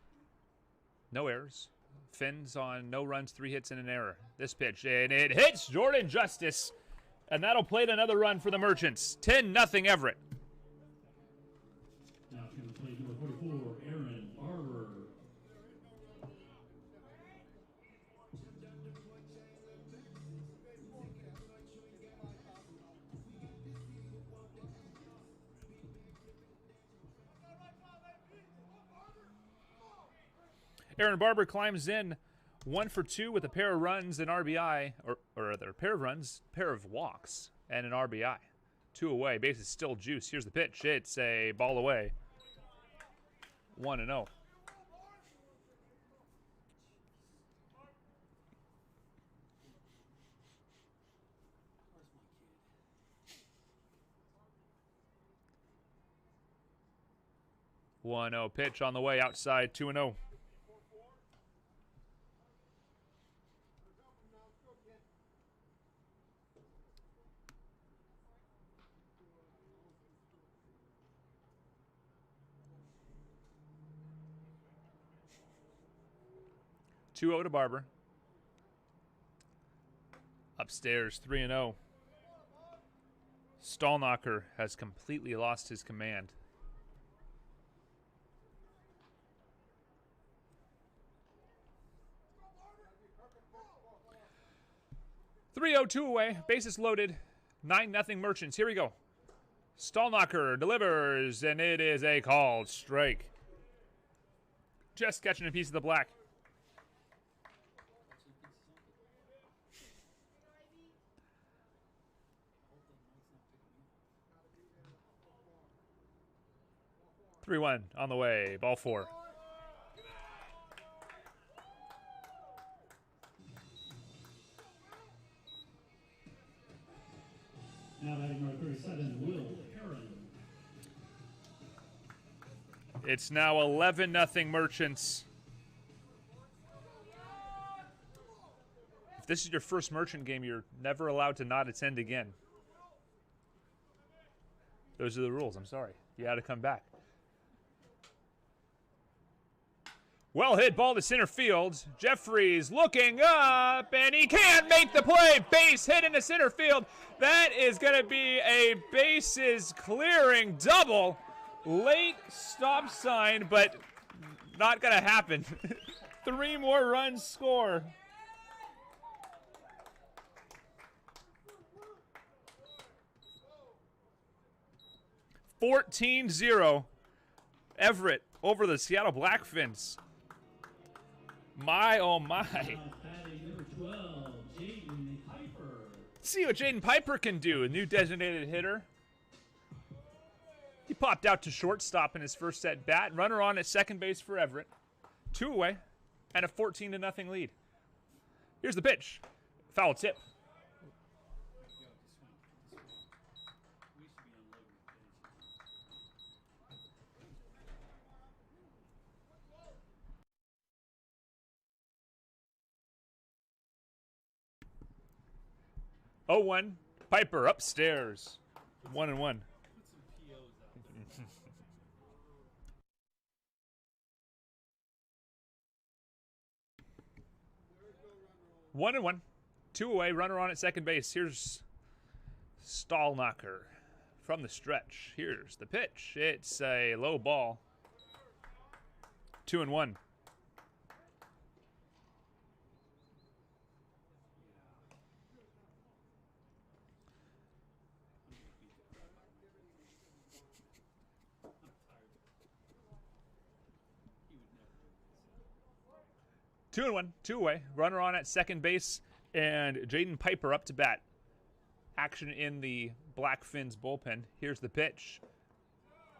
No errors. Fins on no runs, 3 hits and an error. This pitch, and it hits Jordan Justice. And that'll plate another run for the Merchants. 10-0 Everett. Now to play number 44, Aaron Barber. Aaron Barber climbs in 1 for 2 with a pair of runs, an RBI, or rather a pair of runs, pair of walks, and an RBI. 2 away, base is still juice. Here's the pitch. It's a ball away. 1-0. Pitch on the way outside, 2-0. To Barber. Upstairs, 3-0. Stallknocker has completely lost his command. 3-0, away. Bases loaded. 9-0 Merchants. Here we go. Stallknocker delivers, and it is a called strike. Just catching a piece of the black. 3-1 on the way. Ball 4. Now batting number 37, Will Heron. It's now 11-0 Merchants. If this is your first Merchant game, you're never allowed to not attend again. Those are the rules. I'm sorry. You had to come back. Well hit ball to center field. Jeffries looking up, and he can't make the play. Base hit into center field. That is going to be a bases clearing double. Late stop sign, but not going to happen. 3 more runs score. (14-0) Everett over the Seattle Blackfins. My, oh my. Number 12, Jaden Piper. See what Jaden Piper can do, a new designated hitter. He popped out to shortstop in his first at bat. Runner on at second base for Everett. 2 away and a 14-0 lead. Here's the pitch. Foul tip. 0-1. Piper upstairs. 1-1. 1-1. 2 away. Runner on at second base. Here's Stallknocker from the stretch. Here's the pitch. It's a low ball. 2-1. Two and 1, 2 away. Runner on at second base, and Jaden Piper up to bat. Action in the Blackfins bullpen. Here's the pitch.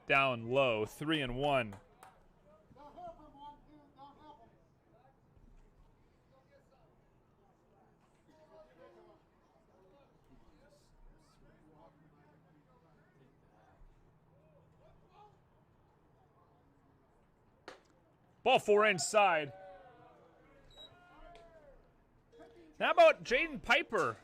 Down low, 3-1. Ball 4 inside. How about Jaden Piper?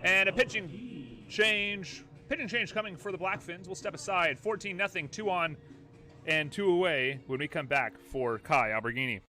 And a pitching change. Pitching change coming for the Blackfins. We'll step aside. 14-0, 2 on and 2 away when we come back for Kai Alberghini.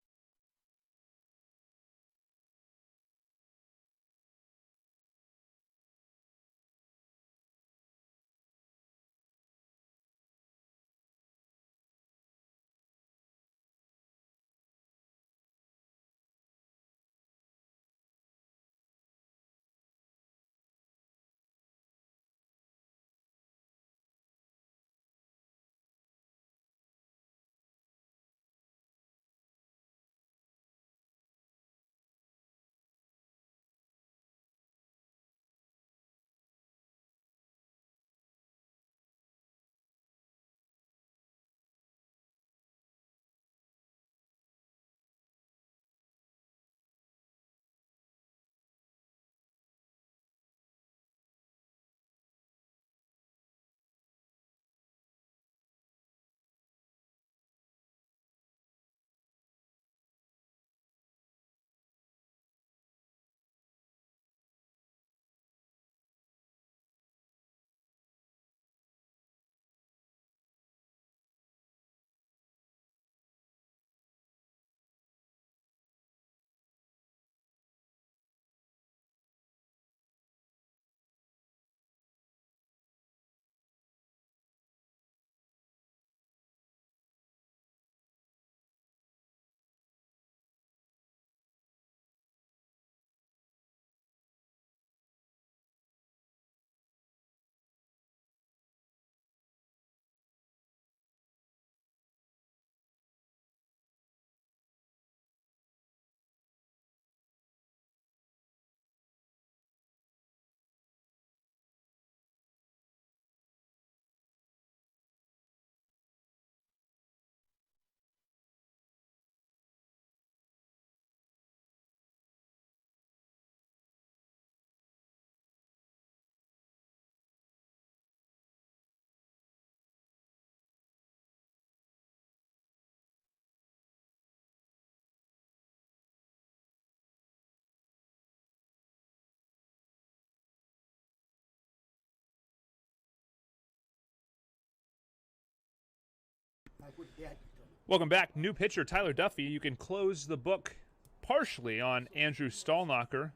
That's what Dad told me. Welcome back. New pitcher Tyler Duffy. You can close the book partially on Andrew Stallnacher.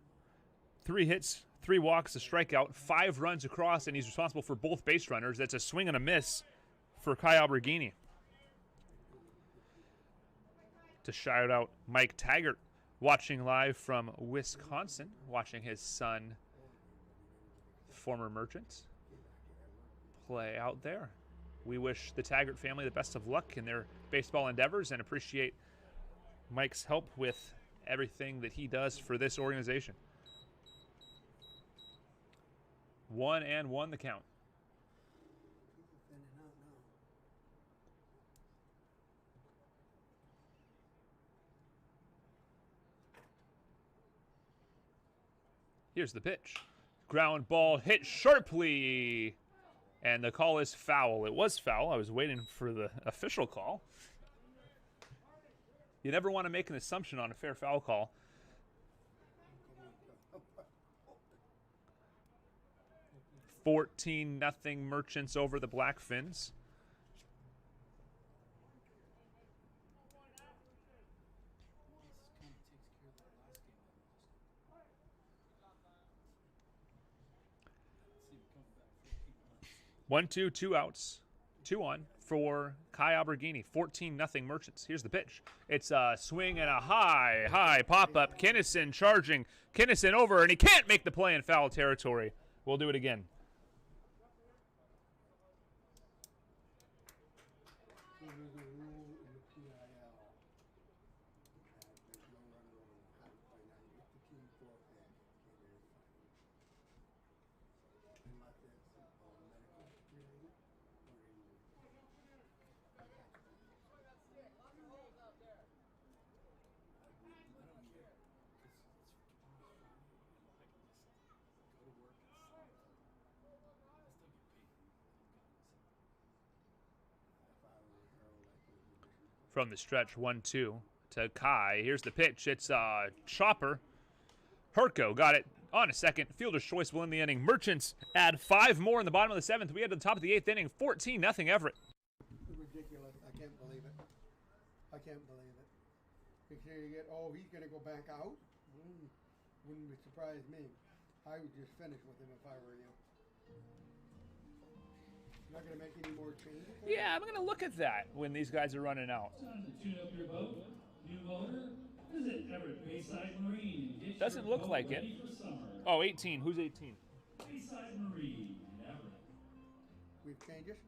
3 hits, 3 walks, a strikeout, 5 runs across, and he's responsible for both base runners. That's a swing and a miss for Kai Alberghini. To shout out Mike Taggart, watching live from Wisconsin, watching his son, former Merchant, play out there. We wish the Taggart family the best of luck in their baseball endeavors and appreciate Mike's help with everything that he does for this organization. 1-1 the count. Here's the pitch. Ground ball hit sharply. And the call is foul. It was foul. I was waiting for the official call. You never want to make an assumption on a fair foul call. 14-0 Merchants over the Blackfins. One, two, 2 outs, 2 on for Kai Alberghini. 14-0 Merchants. Here's the pitch. It's a swing and a high pop-up. Kinnison charging. Kinnison over, and he can't make the play in foul territory. We'll do it again. From the stretch, 1-2 to Kai. Here's the pitch. It's a chopper. Herco got it on a second. Fielder's choice will end the inning. Merchants add 5 more in the bottom of the 7th. We head to the top of the 8th inning. 14-0 Everett. Ridiculous. I can't believe it. I can't believe it. Because you get, oh, he's going to go back out? Wouldn't surprise me. I would just finish with him if I were you. Not going to make any more changes? Yeah, I'm going to look at that when these guys are running out. Time to tune up your boat. New owner, visit Everett Bayside Marine and get Doesn't your look boat like it. ready for summer. Oh, 18. Who's 18? Bayside Marine in Everett. We've changed it?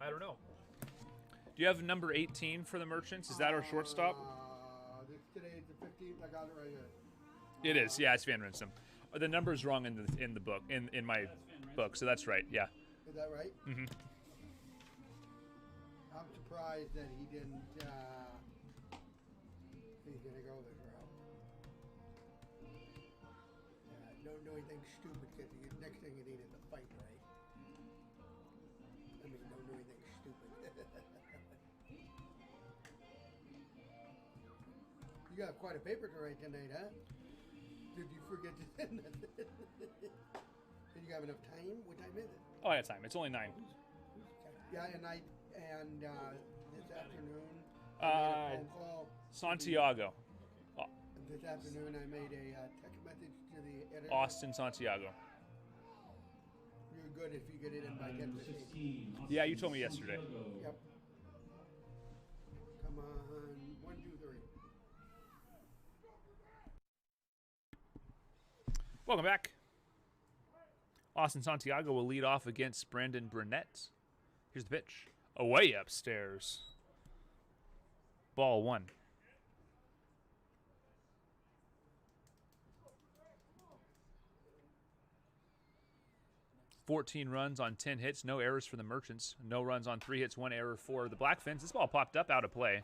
I don't know. Do you have number 18 for the Merchants? Is that our shortstop? Today's the 15th. I got it right here. It is. Yeah, it's Van Rinsum. The number's wrong in the book, in my book, so that's right. Yeah. Is that right? Mm-hmm. I'm surprised that he didn't, he's going to go this route. Don't do anything stupid, because the next thing you need is a fight, right? I mean, don't do anything stupid. You got quite a paper to write tonight, huh? Did you forget to send it? Did you have enough time? What time is it? Oh, I got time. It's only 9. Yeah, and this afternoon, I made a phone call. Santiago. This afternoon, I made a text message to the editor. Austin Santiago. You're good if you get it in by 10:15. Yeah, you told me yesterday. Yep. Come on, 1, 2, 3. Welcome back. Austin Santiago will lead off against Brandon Burnett. Here's the pitch. Away upstairs. Ball 1. $14 runs on 10 hits, no errors for the Merchants. No runs on 3 hits, 1 error for the Blackfins. This ball popped up out of play.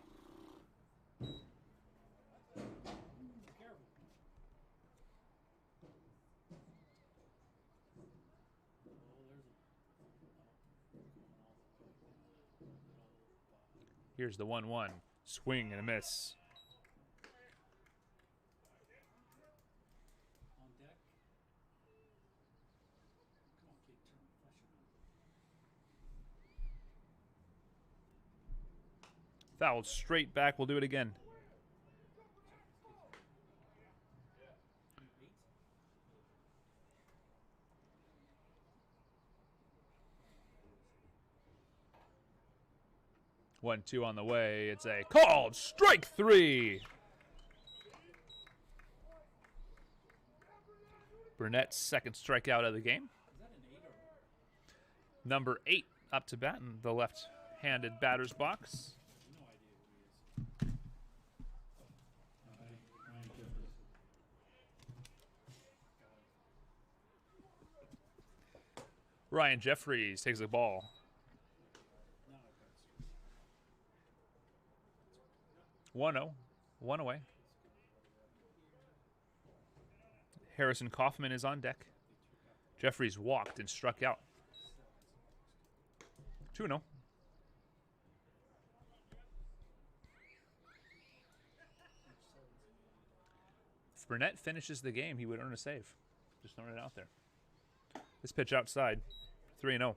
Here's the 1-1. Swing and a miss. On deck. Come on, kid, turn. Freshen Fouled straight back. We'll do it again. One, two on the way. It's a called strike 3. Burnett's second strikeout of the game. Number 8 up to bat in the left-handed batter's box. Ryan Jeffries takes the ball. One away. Harrison Kaufman is on deck. Jeffries walked and struck out. 2-0. If Burnett finishes the game, he would earn a save. Just throwing it out there. This pitch outside. 3-0.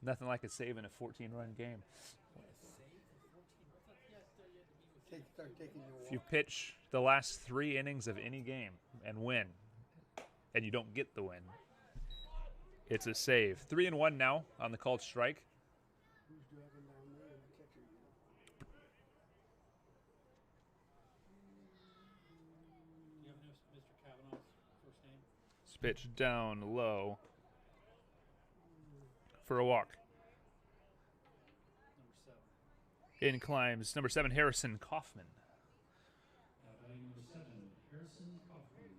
Nothing like a save in a 14-run game. If you pitch the last 3 innings of any game and win, and you don't get the win, it's a save. 3-1 now on the called strike. This pitch down low for a walk. In climbs number 7, Harrison Kaufman. Number 7, Harrison Kaufman.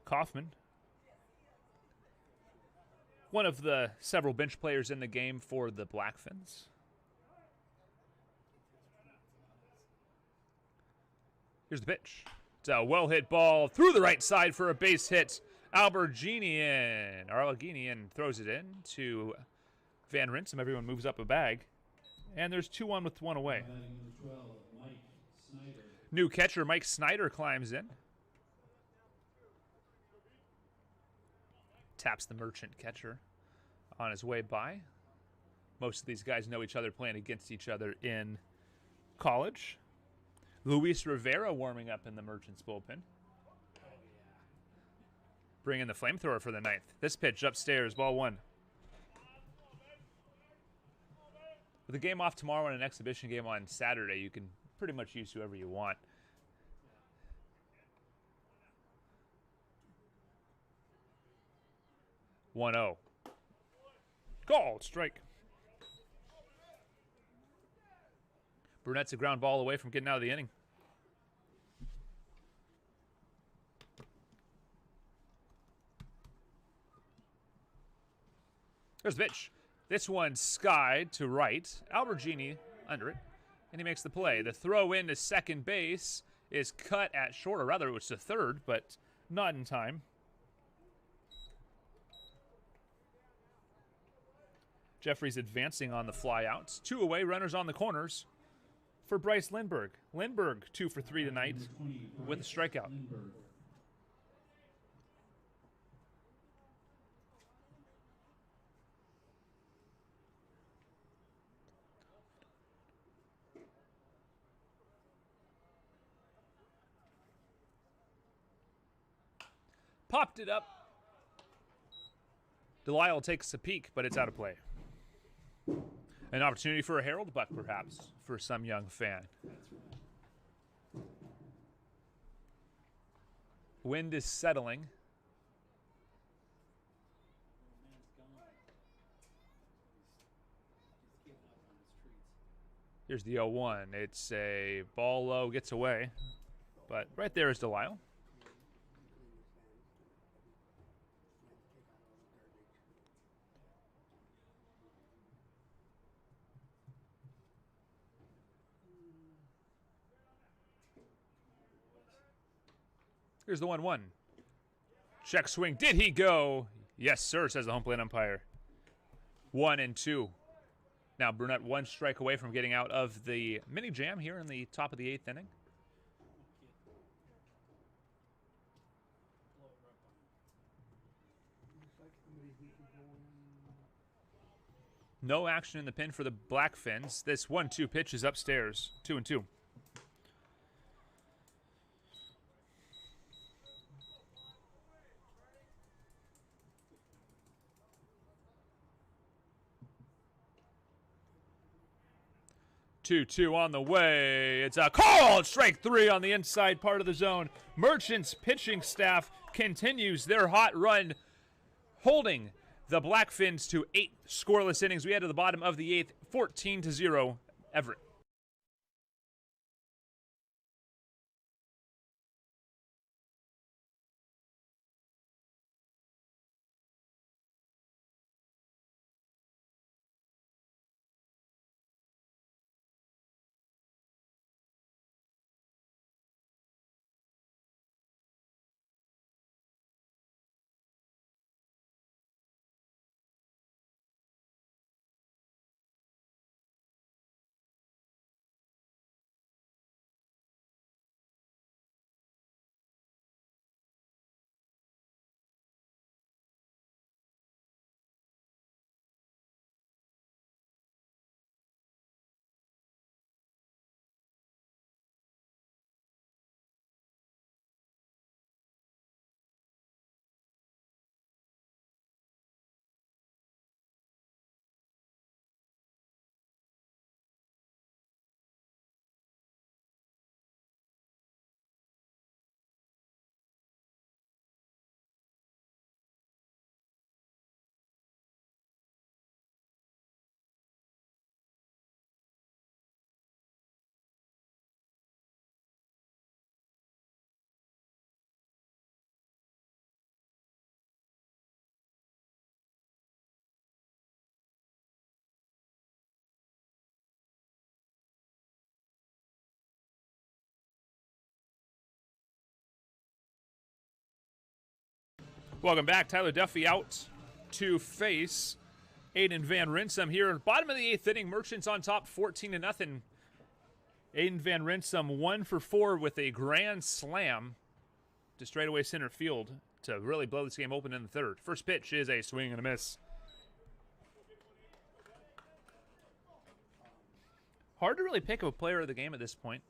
Kaufman, one of the several bench players in the game for the Blackfins. Here's the pitch. It's a well-hit ball through the right side for a base hit. Arlaginian throws it in to Van Rinsum. Everyone moves up a bag. And there's 2-1 with 1 away. 12, Mike Snyder. New catcher Mike Snyder climbs in. Taps the Merchant catcher on his way by. Most of these guys know each other playing against each other in college. Luis Rivera warming up in the Merchants bullpen. Bring in the flamethrower for the 9th. This pitch upstairs, ball 1. With a game off tomorrow and an exhibition game on Saturday, you can pretty much use whoever you want. One 0. Called strike. Burnett's a ground ball away from getting out of the inning. There's the pitch. This one skied to right. Albergini under it, and he makes the play. The throw in to second base is cut at short, or rather it was to third, but not in time. Jeffries advancing on the flyouts. 2 away, runners on the corners for Bryce Lindbergh. Lindbergh 2 for 3 tonight with a strikeout. Lindbergh. Popped it up. Delisle takes a peek, but it's out of play. An opportunity for a Harold Buck, perhaps, for some young fan. Wind is settling. Here's the 0-1. It's a ball low, gets away. But right there is Delisle. Here's the 1-1. Check swing. Did he go? Yes, sir, says the home plate umpire. 1-2. Now Brunette 1 strike away from getting out of the mini jam here in the top of the 8th inning. No action in the pin for the Blackfins. This 1-2 pitch is upstairs. 2-2. Two on the way. It's a call. Strike 3 on the inside part of the zone. Merchants pitching staff continues their hot run, holding the Blackfins to 8 scoreless innings. We head to the bottom of the 8th, 14-0, Everett. Welcome back. Tyler Duffy out to face Aiden Van Rinsum here. Bottom of the 8th inning, Merchants on top 14-0. Aiden Van Rinsum 1 for 4 with a grand slam to straightaway center field to really blow this game open in the 3rd. First pitch is a swing and a miss. Hard to really pick a player of the game at this point.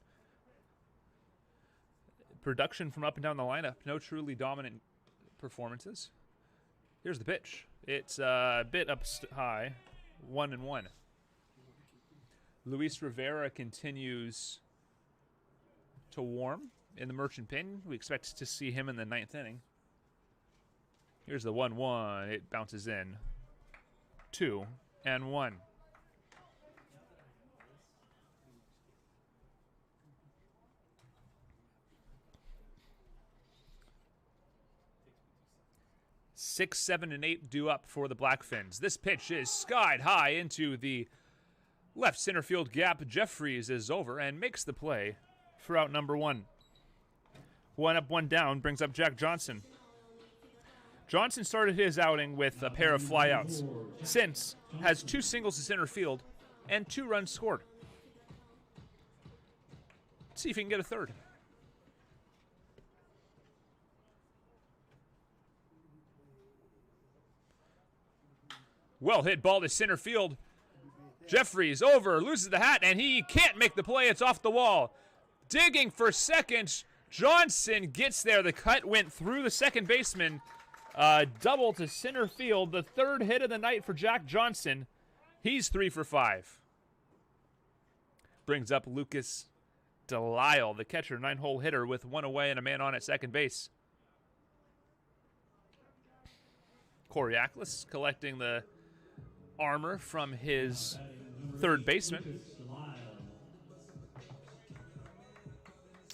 Production from up and down the lineup. No truly dominant performances. Here's the pitch. It's a bit up high. 1-1. Luis Rivera continues to warm in the Merchant pen. We expect to see him in the 9th inning. Here's the 1-1. It bounces in. 2-1. 6, 7, and 8 due up for the Blackfins. This pitch is skied high into the left center field gap. Jeffries is over and makes the play for out number 1. 1 up, 1 down brings up Jack Johnson. Johnson started his outing with a pair of flyouts. Since has 2 singles to center field and 2 runs scored. Let's see if he can get a 3rd. Well hit ball to center field. Jeffries over, loses the hat, and he can't make the play. It's off the wall. Digging for second. Johnson gets there. The cut went through the second baseman. Double to center field. The 3rd hit of the night for Jack Johnson. He's 3 for 5. Brings up Lucas Delisle, the catcher, 9-hole hitter with 1 away and a man on at second base. Corey Ackles collecting the armor from his 3rd baseman.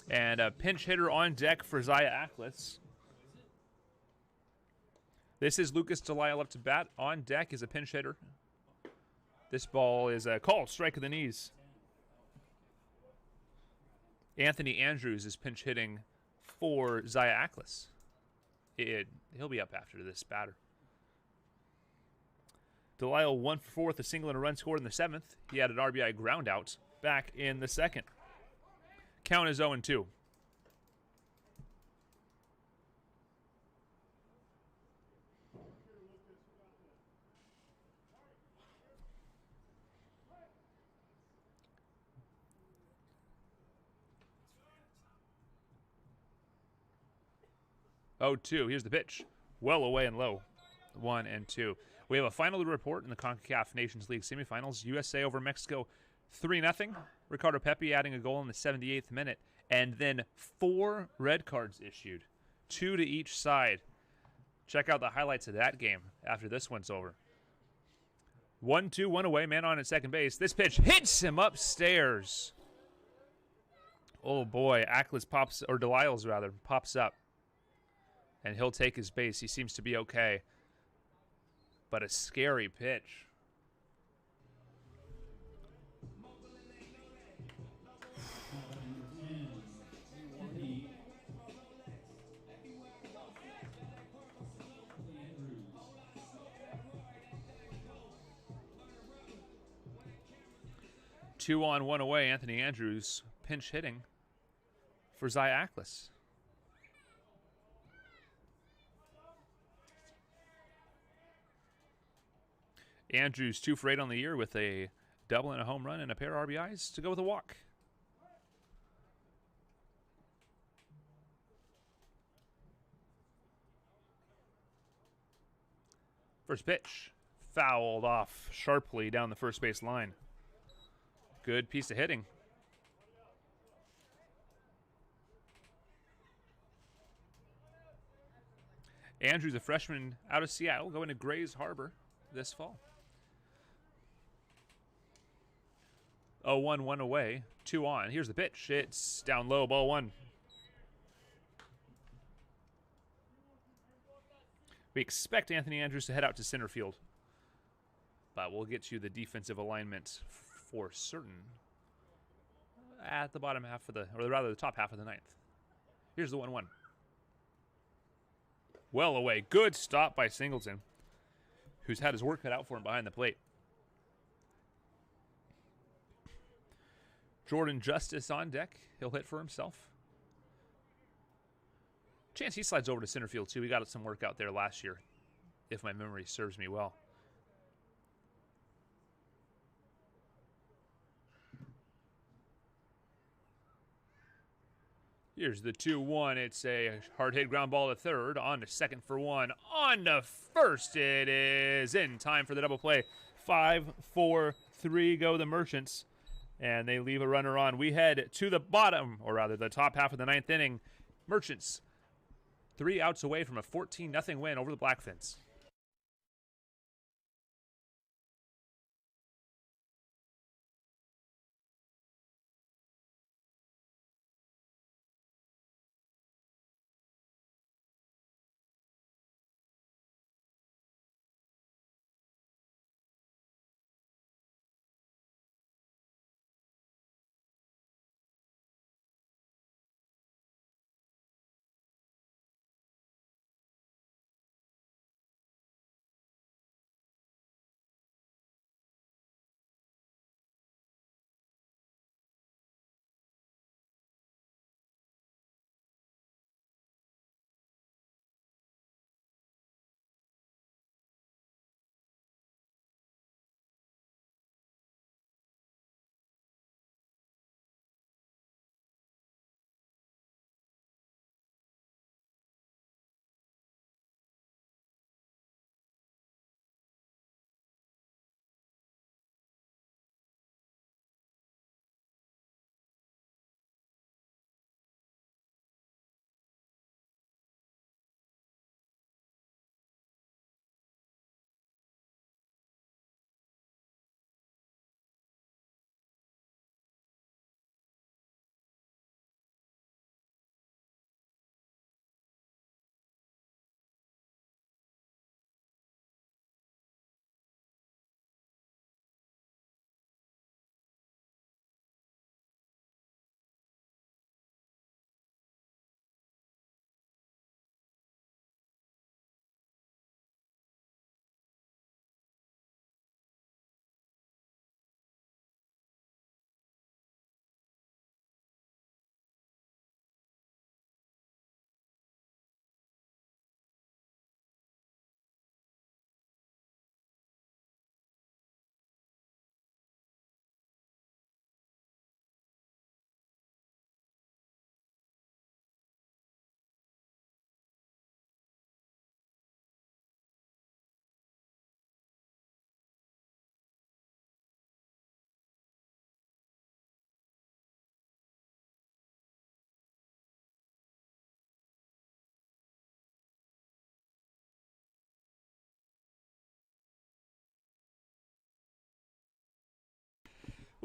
And a pinch hitter on deck for Zaya Ackles. This is Lucas Delisle up to bat. On deck is a pinch hitter. This ball is a call, strike of the knees. Anthony Andrews is pinch hitting for Zaya Ackles. He'll be up after this batter. Delisle 1 for 4 with a single and a run scored in the 7th. He had an RBI ground out back in the 2nd. Count is 0-2. Oh, 2. Here's the pitch. Well away and low. 1-2. We have a final to report in the CONCACAF Nations League semifinals. USA over Mexico 3-0. Ricardo Pepi adding a goal in the 78th minute. And then 4 red cards issued. 2 to each side. Check out the highlights of that game after this one's over. 1-2, 1 away, man on at second base. This pitch hits him upstairs. Oh boy, Ackles pops, or Delisle's rather, pops up. And he'll take his base. He seems to be okay. But a scary pitch. Two on, 1 away. Anthony Andrews pinch hitting for Zy Ackles. Andrews 2 for 8 on the year with a double and a home run and a pair of RBIs to go with a walk. First pitch fouled off sharply down the first base line. Good piece of hitting. Andrews, a freshman out of Seattle, going to Grays Harbor this fall. 0-1, 1 away, 2 on. Here's the pitch. It's down low, ball 1. We expect Anthony Andrews to head out to center field, but we'll get you the defensive alignment for certain at the bottom half of the, or rather the top half of the 9th. Here's the 1-1. Well away. Good stop by Singleton, who's had his work cut out for him behind the plate. Jordan Justice on deck. He'll hit for himself. Chance he slides over to center field, too. We got some work out there last year, if my memory serves me well. Here's the 2-1. It's a hard hit ground ball to third. On to second for 1. On to first. It is in time for the double play. 5-4-3 go the Merchants. And they leave a runner on. We head to the bottom, or rather the top half of the 9th inning. Merchants 3 outs away from a 14-0 win over the Blackfins.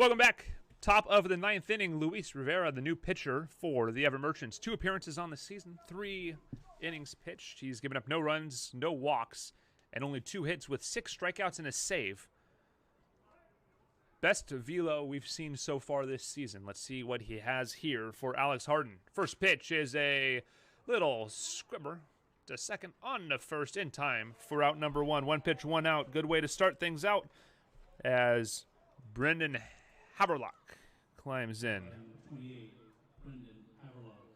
Welcome back. Top of the 9th inning, Luis Rivera, the new pitcher for the Everett Merchants. 2 appearances on the season, 3 innings pitched. He's given up no runs, no walks, and only 2 hits with 6 strikeouts and a save. Best velo we've seen so far this season. Let's see what he has here for Alex Harden. First pitch is a little squibber to second on the first in time for out number 1. 1 pitch, 1 out. Good way to start things out as Brendan Haverlock climbs in. 28, Brendan Haverlock.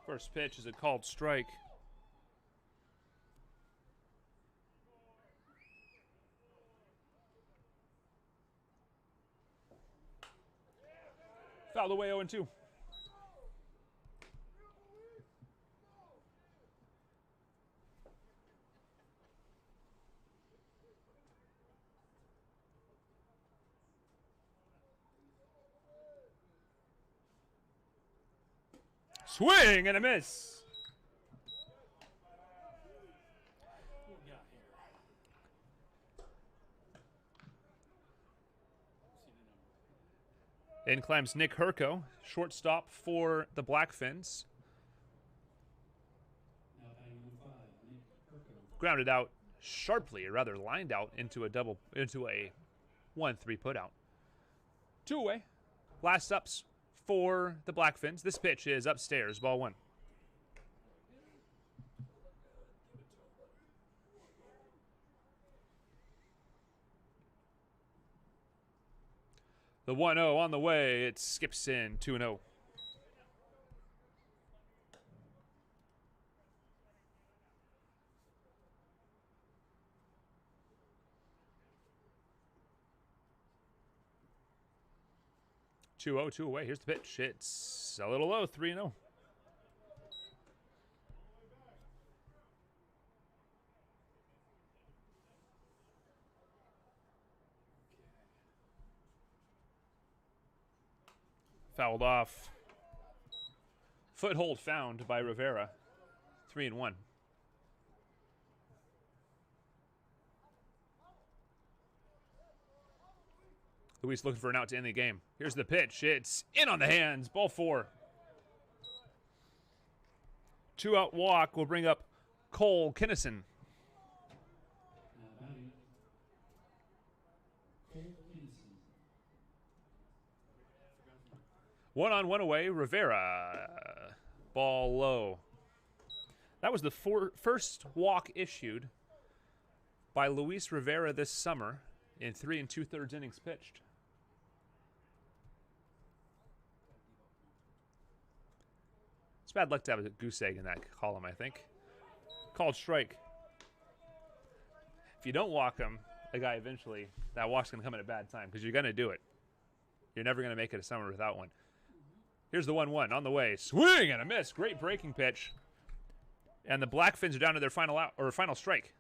First pitch is a called strike. Fouled away 0-2. Swing and a miss. What we got here? See the number. In climbs Nick Herco, shortstop for the Blackfins. Now batting number 5, Nick Herco. Grounded out sharply, or rather lined out into a 1-3 put out. 2 away. Last ups for the Blackfins. This pitch is upstairs, ball 1. The 1-0 on the way. It skips in 2-0. Two away. Here's the pitch. It's a little low. 3-0. Fouled off. Foothold found by Rivera. 3-1. Luis looking for an out to end the game. Here's the pitch. It's in on the hands. Ball 4. 2-out walk will bring up Cole Kinnison. Now batting Cole Kinnison. 1-on-1 away. Rivera. Ball low. That was the first walk issued by Luis Rivera this summer in 3 2/3 innings pitched. It's bad luck to have a goose egg in that column, I think. Called strike. If you don't walk him, the guy eventually, that walk's going to come at a bad time because you're going to do it. You're never going to make it a summer without one. Here's the 1-1 on the way. Swing and a miss. Great breaking pitch. And the Blackfins are down to their final out or final strike.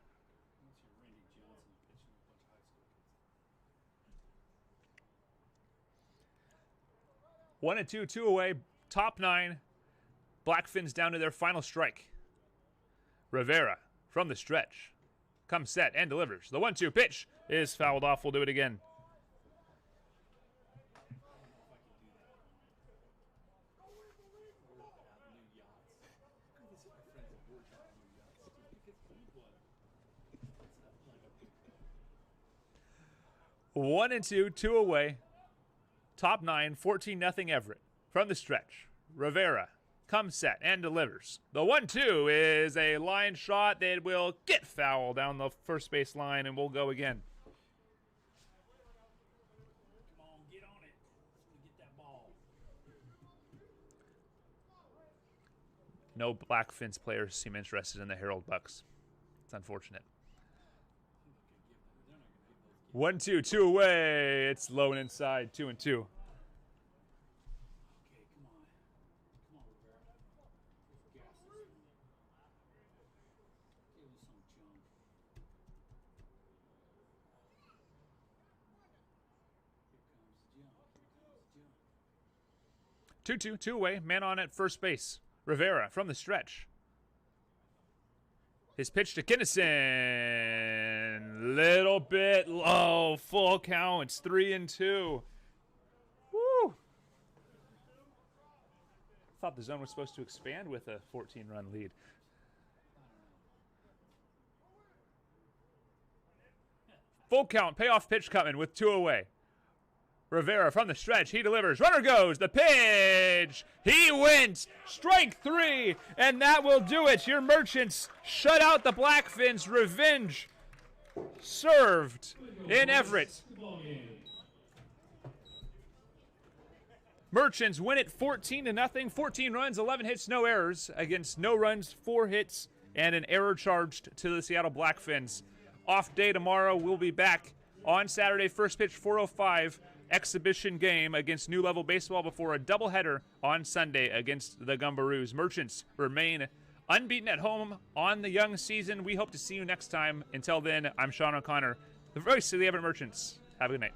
1-2, 2 away. Top 9. Blackfins down to their final strike. Rivera from the stretch. Comes set and delivers. The 1-2 pitch is fouled off. We'll do it again. One and two away. Top 9, 14-0 Everett. From the stretch, Rivera comes set and delivers. The 1-2 is a line shot that will get foul down the first base line, and we'll go again. Come on, get on it. Get that ball. No Blackfins players seem interested in the Herald Bucks. It's unfortunate. 1-2, 2 away. It's low and inside. 2-2. Okay, come on. Come on, Rivera. Let's gas this thing. Give us some junk. Here comes the junk. Here comes the junk. 2-2, 2 away, man on at first base. Rivera from the stretch. His pitch to Kinnison. Little bit low, full count. It's 3-2. Woo! Thought the zone was supposed to expand with a 14-run lead. Full count, payoff pitch coming with 2 away. Rivera from the stretch, he delivers. Runner goes, the pitch. He wins. Strike 3, and that will do it. Your Merchants shut out the Blackfins. Revenge served in Everett. Merchants win it 14-0. 14 runs, 11 hits, no errors against no runs, 4 hits, and an error charged to the Seattle Blackfins. Off day tomorrow. We'll be back on Saturday. First pitch 4:05. Exhibition game against New Level Baseball before a doubleheader on Sunday against the Gumbaroos. Merchants remain unbeaten at home on the young season. We hope to see you next time. Until then, I'm Sean O'Connor, the voice of the Everett Merchants. Have a good night.